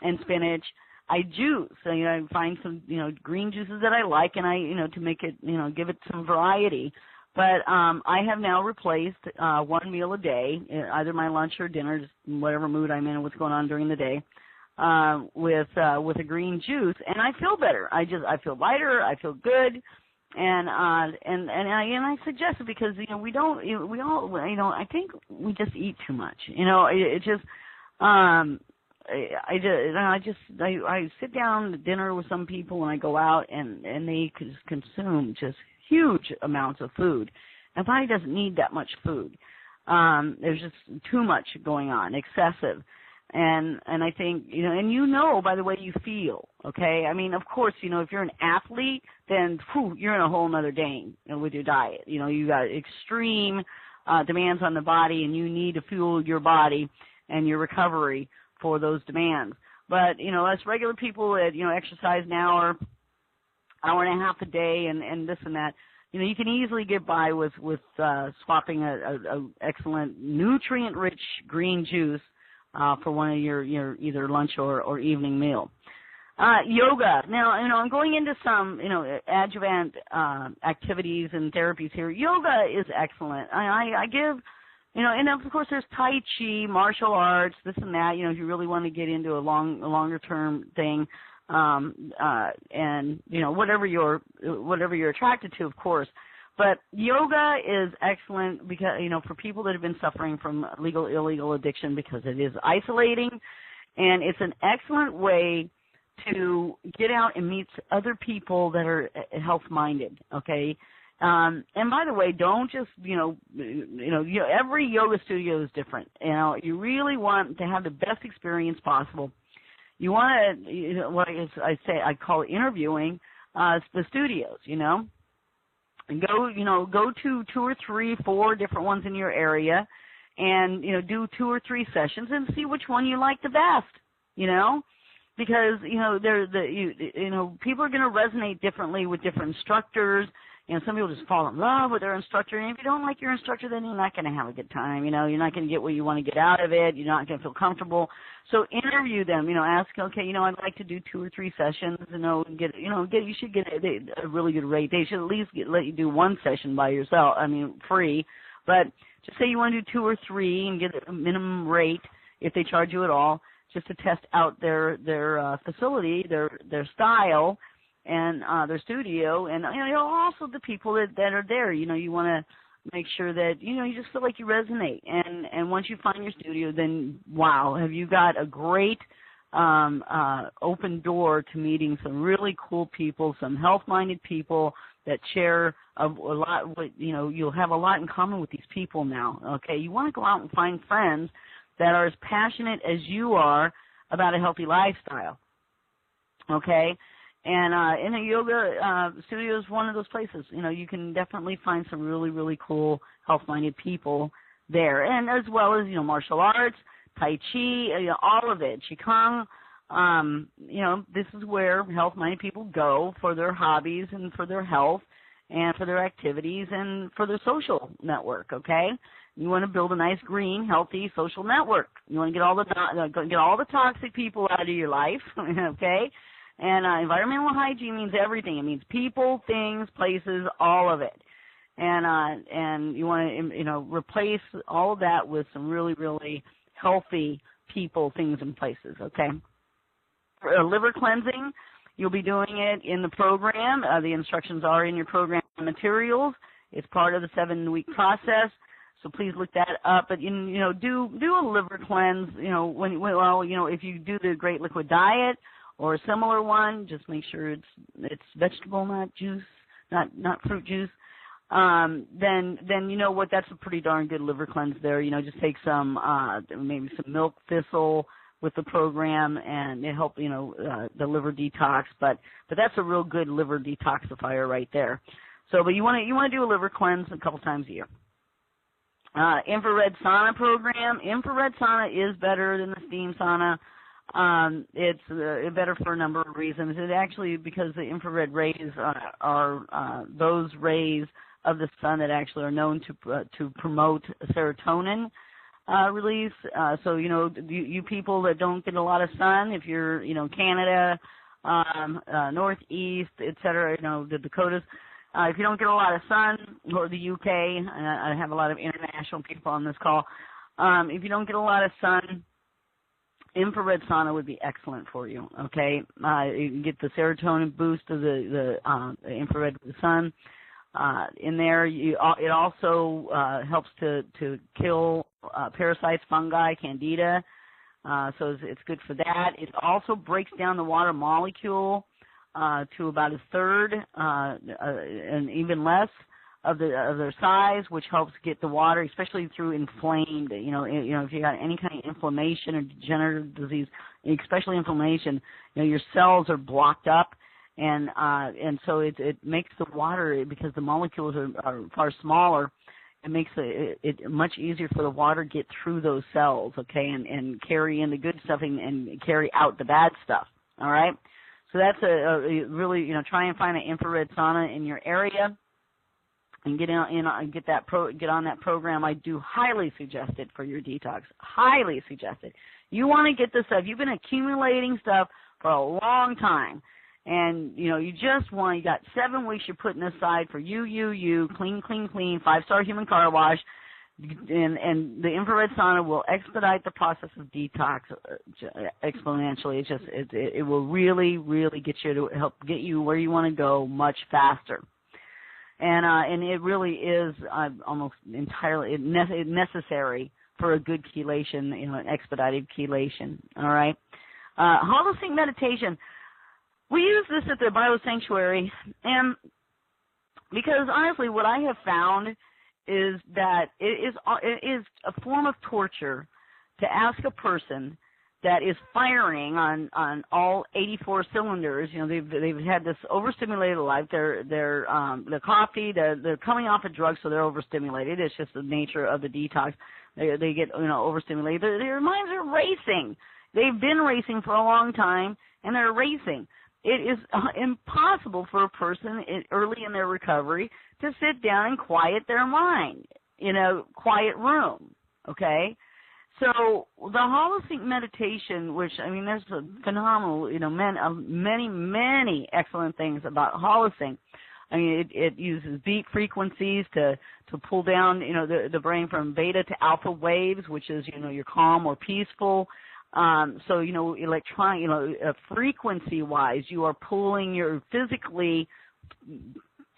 and spinach. I juice. I find some, green juices that I like, and I, to make it, give it some variety. But I have now replaced 1 meal a day, either my lunch or dinner, just whatever mood I'm in and what's going on during the day, with a green juice, and I feel better. I feel lighter. I feel good, and I suggest it because we all I think we just eat too much. I sit down to dinner with some people and I go out and they consume just huge amounts of food. And the body doesn't need that much food. There's just too much going on, excessive. And I think, and by the way you feel, okay? I mean, of course, if you're an athlete, then you're in a whole nother game with your diet. You got extreme demands on the body, and you need to fuel your body and your recovery for those demands. But, us regular people that, exercise an hour and a half a day and this and that, you can easily get by with swapping a excellent nutrient-rich green juice for one of your either lunch or evening meal. Yoga. Now, I'm going into some, adjuvant activities and therapies here. Yoga is excellent. I give, and of course there's Tai Chi, martial arts, this and that, if you really want to get into a longer term thing. and whatever you're attracted to, of course. But yoga is excellent because for people that have been suffering from illegal addiction, because it is isolating, and it's an excellent way to get out and meet other people that are health-minded. Okay. And by the way, don't just every yoga studio is different. You really want to have the best experience possible. You want to, what I call interviewing the studios. And go to 2 or 3, 4 different ones in your area, and do 2 or 3 sessions and see which one you like the best. Because people are going to resonate differently with different instructors. Some people just fall in love with their instructor, and if you don't like your instructor, then you're not going to have a good time. You're not going to get what you want to get out of it. You're not going to feel comfortable. So interview them. Ask, okay, I'd like to do 2 or 3 sessions. You should get a really good rate. They should at least let you do 1 session by yourself. Free. But just say you want to do 2 or 3 and get a minimum rate if they charge you at all, just to test out their facility, their style, and their studio, and also the people that are there. You want to make sure that you just feel like you resonate. And once you find your studio, then wow, have you got a great open door to meeting some really cool people, some health-minded people that share a lot. You'll have a lot in common with these people now. Okay, you want to go out and find friends that are as passionate as you are about a healthy lifestyle. Okay. And in a yoga studio is one of those places. You can definitely find some really, really cool, health-minded people there. And as well as, martial arts, Tai Chi, all of it, Qigong. This is where health-minded people go for their hobbies and for their health and for their activities and for their social network, okay? You want to build a nice, green, healthy social network. You want to get all the toxic people out of your life, okay? And environmental hygiene means everything. It means people, things, places, all of it. And you want to replace all of that with some really, really healthy people, things, and places. Okay. For liver cleansing, you'll be doing it in the program. The instructions are in your program materials. It's part of the 7-week process. So please look that up. But do a liver cleanse. If you do the Great Liquid Diet or a similar one, just make sure it's vegetable, not juice, not fruit juice. Then you know what, that's a pretty darn good liver cleanse there. Just take some maybe some milk thistle with the program, and it help the liver detox. But that's a real good liver detoxifier right there. So, but you want to do a liver cleanse a couple times a year. Infrared sauna program. Infrared sauna is better than the steam sauna. It's better for a number of reasons. It actually, because the infrared rays are those rays of the sun that actually are known to promote serotonin release. So you people that don't get a lot of sun, if you're Canada, Northeast, etc., the Dakotas. If you don't get a lot of sun, or the UK, I have a lot of international people on this call. If you don't get a lot of sun, infrared sauna would be excellent for you. Okay, you can get the serotonin boost of the infrared with the sun in there. It also helps to kill parasites, fungi, candida. So it's good for that. It also breaks down the water molecule to about a third and even less of their size, which helps get the water, especially through inflamed. If you got any kind of inflammation or degenerative disease, especially inflammation, your cells are blocked up, and so it makes the water, because the molecules are far smaller. It makes it much easier for the water to get through those cells, okay, and carry in the good stuff and carry out the bad stuff. All right. So that's a really, try and find an infrared sauna in your area and get on that program. I do highly suggest it for your detox. Highly suggest it. You want to get this stuff. You've been accumulating stuff for a long time, and you got 7 weeks you're putting aside for you, clean, 5-star human car wash. and the infrared sauna will expedite the process of detox exponentially. It will really, really get you to help get you where you want to go much faster. And it really is almost entirely necessary for a good chelation, an expedited chelation. All right. Holosync meditation. We use this at the Biosanctuary, and because honestly, what I have found is that it is a form of torture to ask a person that is firing on all 84 cylinders. They've had this overstimulated life. They're coffee. They're coming off a drug, so they're overstimulated. It's just the nature of the detox. They get overstimulated. Their minds are racing. They've been racing for a long time, and they're racing. It is impossible for a person early in their recovery to sit down and quiet their mind in a quiet room, okay? So the holosync meditation, which, there's a phenomenal, many excellent things about holosync. It uses beat frequencies to pull down, the brain from beta to alpha waves, which is, you're calm or peaceful. So, frequency-wise, you are physically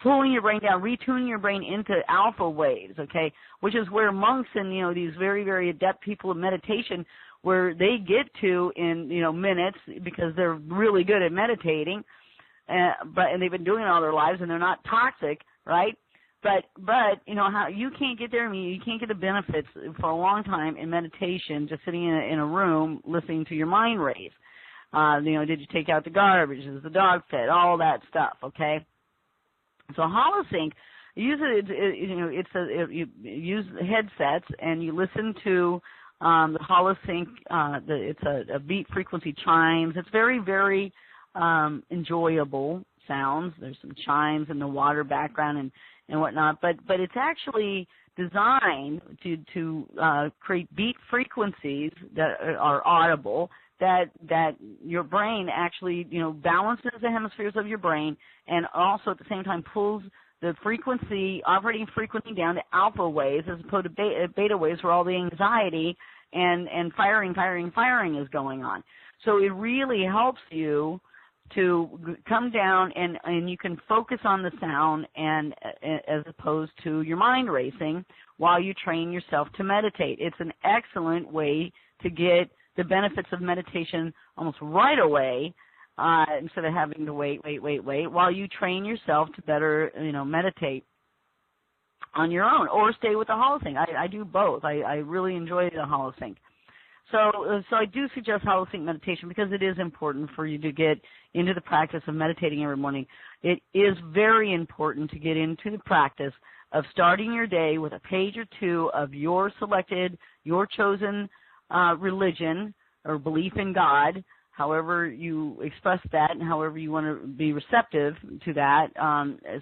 pulling your brain down, retuning your brain into alpha waves, okay, which is where monks and, these very, very adept people of meditation, where they get to in, minutes, because they're really good at meditating, and they've been doing it all their lives, and they're not toxic, right? But how you can't get there. You can't get the benefits for a long time in meditation, just sitting in a room listening to your mind race. Did you take out the garbage? Is the dog fed? All that stuff. Okay. So holosync, you use headsets and you listen to the holosync. It's a beat frequency chimes. It's very, very enjoyable sounds. There's some chimes in the water background and whatnot, but it's actually designed to create beat frequencies that are audible, that your brain actually balances the hemispheres of your brain, and also at the same time pulls the operating frequency down to alpha waves as opposed to beta waves, where all the anxiety and firing is going on. So it really helps you to come down and you can focus on the sound and as opposed to your mind racing while you train yourself to meditate. It's an excellent way to get the benefits of meditation almost right away, instead of having to wait while you train yourself to better meditate on your own, or stay with the holosync. I do both. I really enjoy the holosync. So I do suggest holosync meditation because it is important for you to get into the practice of meditating every morning. It is very important to get into the practice of starting your day with a page or two of your chosen religion or belief in God, however you express that and however you want to be receptive to that.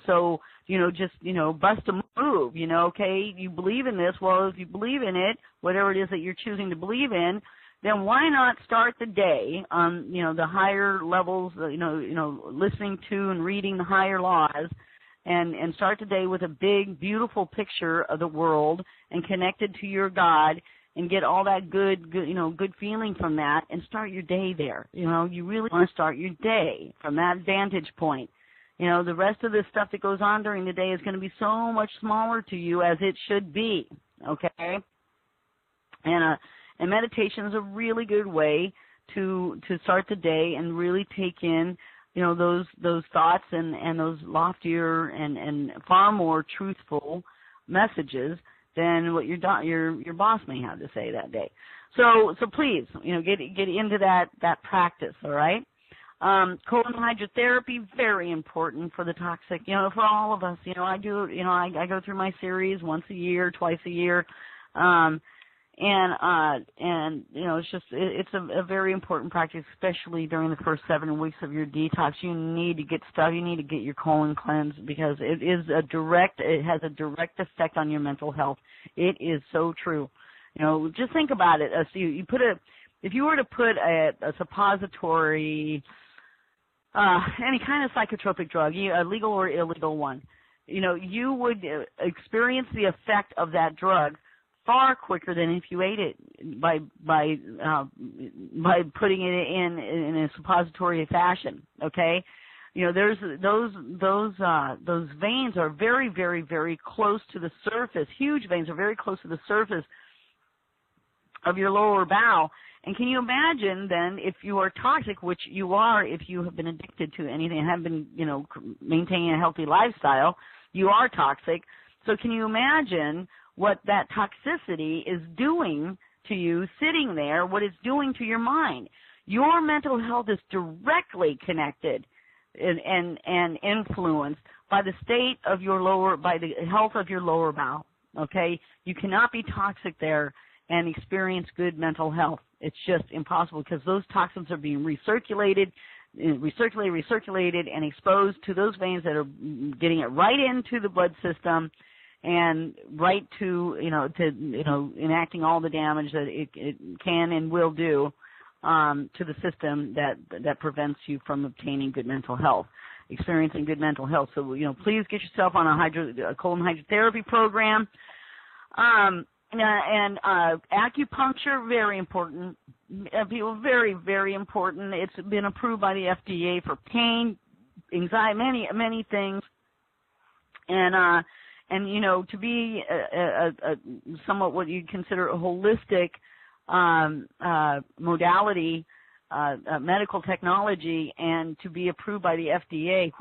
So, bust a move, okay, you believe in this. Well, if you believe in it, whatever it is that you're choosing to believe in, then why not start the day on, the higher levels, listening to and reading the higher laws, and start the day with a big, beautiful picture of the world and connected to your God, and get all that good feeling from that, and start your day there. You really want to start your day from that vantage point. The rest of the stuff that goes on during the day is going to be so much smaller to you, as it should be, okay? And meditation is a really good way to start the day and really take in, those thoughts and those loftier and far more truthful messages than what your boss may have to say that day. So please, get into that practice, all right? Colon hydrotherapy, very important for the toxic, for all of us. I go through my series once a year, twice a year, and it's a very important practice, especially during the first 7 weeks of your detox. You need to get your colon cleansed, because it has a direct effect on your mental health. It is so true. Just think about it. So if you were to put a suppository, any kind of psychotropic drug, a legal or illegal one, you would experience the effect of that drug far quicker than if you ate it by putting it in a suppository fashion. Okay, there's those veins are very, very, very close to the surface. Huge veins are very close to the surface of your lower bowel. And can you imagine then if you are toxic, which you are if you have been addicted to anything and have been, maintaining a healthy lifestyle, you are toxic. So can you imagine what that toxicity is doing to you sitting there, what it's doing to your mind? Your mental health is directly connected and influenced by the state of by the health of your lower bowel, okay? You cannot be toxic there and experience good mental health. It's just impossible because those toxins are being recirculated, and exposed to those veins that are getting it right into the blood system and right to, enacting all the damage that it can and will do to the system that prevents you from obtaining good mental health, experiencing good mental health. So, please get yourself on a colon hydrotherapy program. And acupuncture, very important. People, very, very important. It's been approved by the FDA for pain, anxiety, many things. And to be a somewhat what you'd consider a holistic modality, medical technology, and to be approved by the FDA,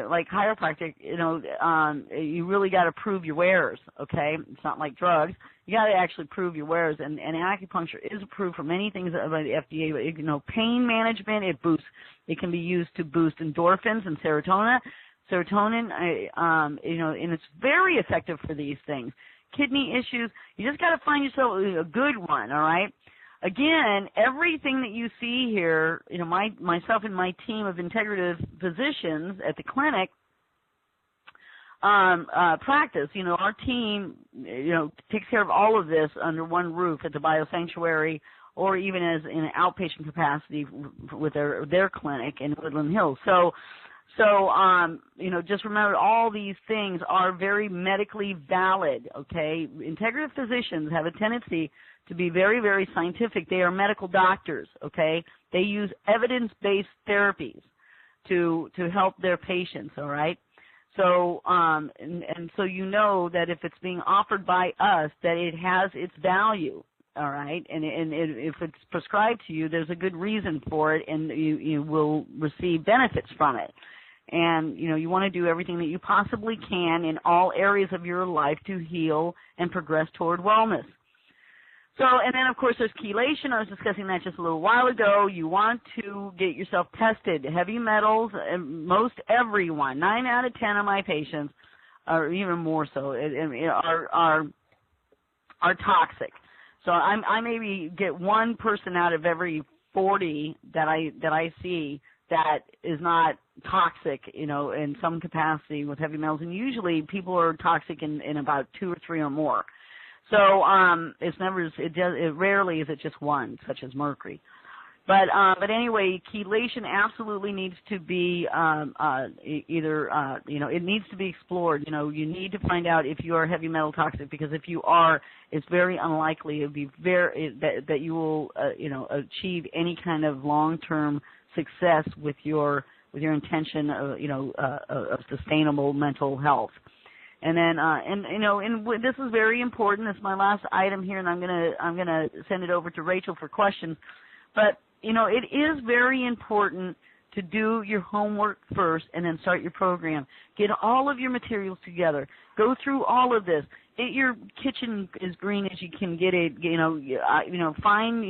like chiropractic, you really got to prove your wares, okay? It's not like drugs. You got to actually prove your wares, and acupuncture is approved for many things by the FDA, but, pain management, it can be used to boost endorphins and serotonin, and it's very effective for these things. Kidney issues, you just got to find yourself a good one, all right? Again, everything that you see here, myself and my team of integrative physicians at the clinic practice. Our team, takes care of all of this under one roof at the Biosanctuary, or even as in an outpatient capacity with their clinic in Woodland Hills. So, just remember all these things are very medically valid, okay? Integrative physicians have a tendency to be very, very scientific. They are medical doctors, okay? They use evidence-based therapies to help their patients, all right? So, and so that if it's being offered by us, that it has its value, all right? And if it's prescribed to you, there's a good reason for it, and you will receive benefits from it. And, you want to do everything that you possibly can in all areas of your life to heal and progress toward wellness. So, and then, of course, there's chelation. I was discussing that just a little while ago. You want to get yourself tested. Heavy metals, most everyone, 9 out of 10 of my patients, or even more so, are toxic. So I maybe get one person out of every 40 that I see that is not toxic, in some capacity with heavy metals. And usually people are toxic in about 2 or 3 or more. So it rarely is it just one, such as mercury. But anyway, chelation absolutely needs to be it needs to be explored. You need to find out if you are heavy metal toxic, because if you are, it's very unlikely that you will achieve any kind of long-term success with your intention of sustainable mental health. And then, this is very important. This is my last item here, and I'm gonna send it over to Rachel for questions. But it is very important to do your homework first and then start your program. Get all of your materials together. Go through all of this. Get your kitchen as green as you can get it. Find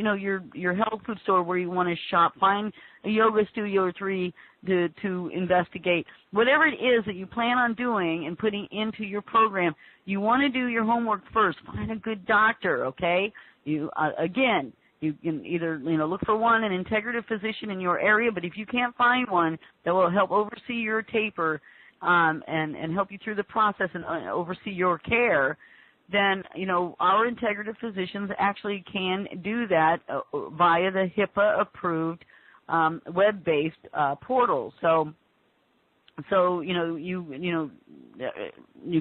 your health food store where you want to shop. Find a yoga studio or 3 to investigate. Whatever it is that you plan on doing and putting into your program, you want to do your homework first. Find a good doctor, okay? You can either look for one, an integrative physician in your area, but if you can't find one that will help oversee your taper and help you through the process and oversee your care, then our integrative physicians actually can do that via the HIPAA approved web-based portal. So So, you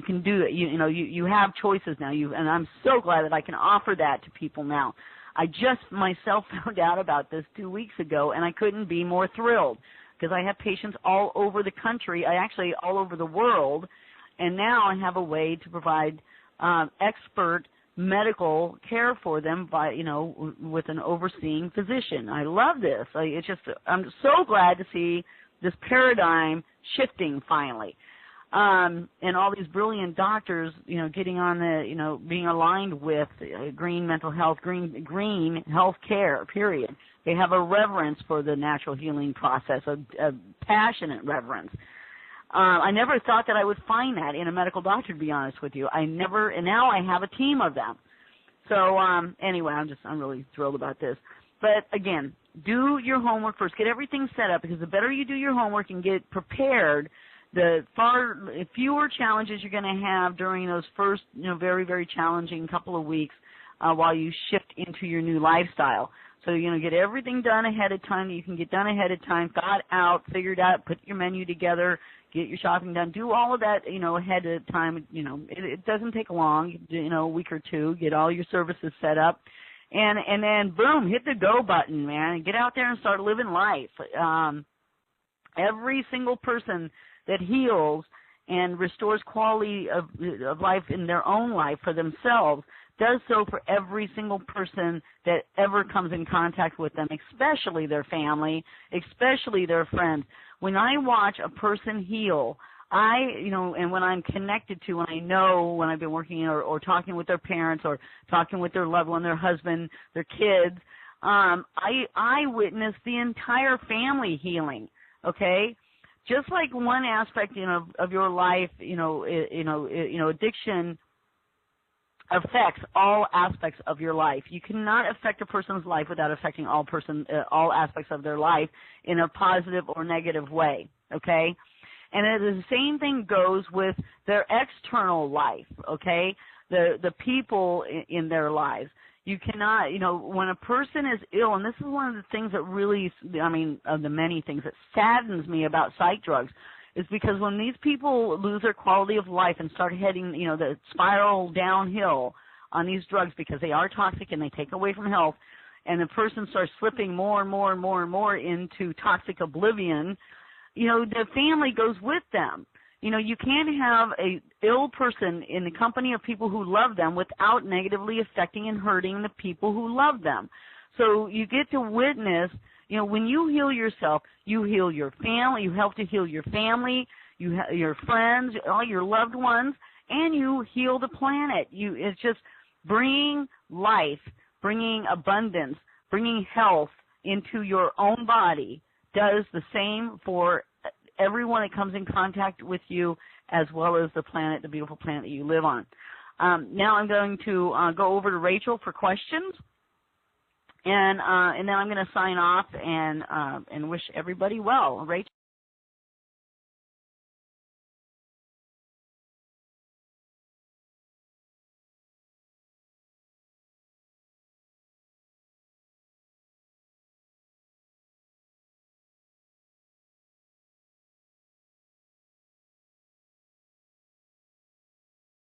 can do it. You have choices now. And I'm so glad that I can offer that to people now. I just myself found out about this 2 weeks ago, and I couldn't be more thrilled because I have patients all over the country, actually all over the world, and now I have a way to provide expert medical care for them by, with an overseeing physician. I love this. I'm so glad to see this paradigm shifting finally. And all these brilliant doctors, getting on the, being aligned with green mental health, green health care, period. They have a reverence for the natural healing process, a passionate reverence. I never thought that I would find that in a medical doctor, to be honest with you. And now I have a team of them. So anyway, I'm really thrilled about this. But again, do your homework first. Get everything set up, because the better you do your homework and get prepared, the far fewer challenges you're going to have during those first, very, very challenging couple of weeks while you shift into your new lifestyle. So, get everything done ahead of time that you can get done ahead of time, thought out, figured out, put your menu together, get your shopping done, do all of that, ahead of time. It doesn't take long, a week or two, get all your services set up. And then, boom, hit the go button, man, and get out there and start living life. Every single person that heals and restores quality of life in their own life for themselves does so for every single person that ever comes in contact with them, especially their family, especially their friends. When I watch a person heal, and when I'm connected to, and I know when I've been working or talking with their parents or talking with their loved one, their husband, their kids, I witness the entire family healing, okay? Just like one aspect, of your life, addiction affects all aspects of your life. You cannot affect a person's life without affecting all aspects of their life in a positive or negative way, okay? And the same thing goes with their external life, okay? The people in their lives. You cannot, when a person is ill, and this is one of the things that really, of the many things that saddens me about psych drugs, is because when these people lose their quality of life and start heading, the spiral downhill on these drugs because they are toxic and they take away from health, and the person starts slipping more and more and more and more into toxic oblivion, the family goes with them. You can't have a ill person in the company of people who love them without negatively affecting and hurting the people who love them. So you get to witness, when you heal yourself, you heal your family, you help to heal your family, your friends, all your loved ones, and you heal the planet. It's just bringing life, bringing abundance, bringing health into your own body does the same for everyone that comes in contact with you, as well as the planet, the beautiful planet that you live on. Now I'm going to go over to Rachel for questions, and then I'm going to sign off and wish everybody well. Rachel?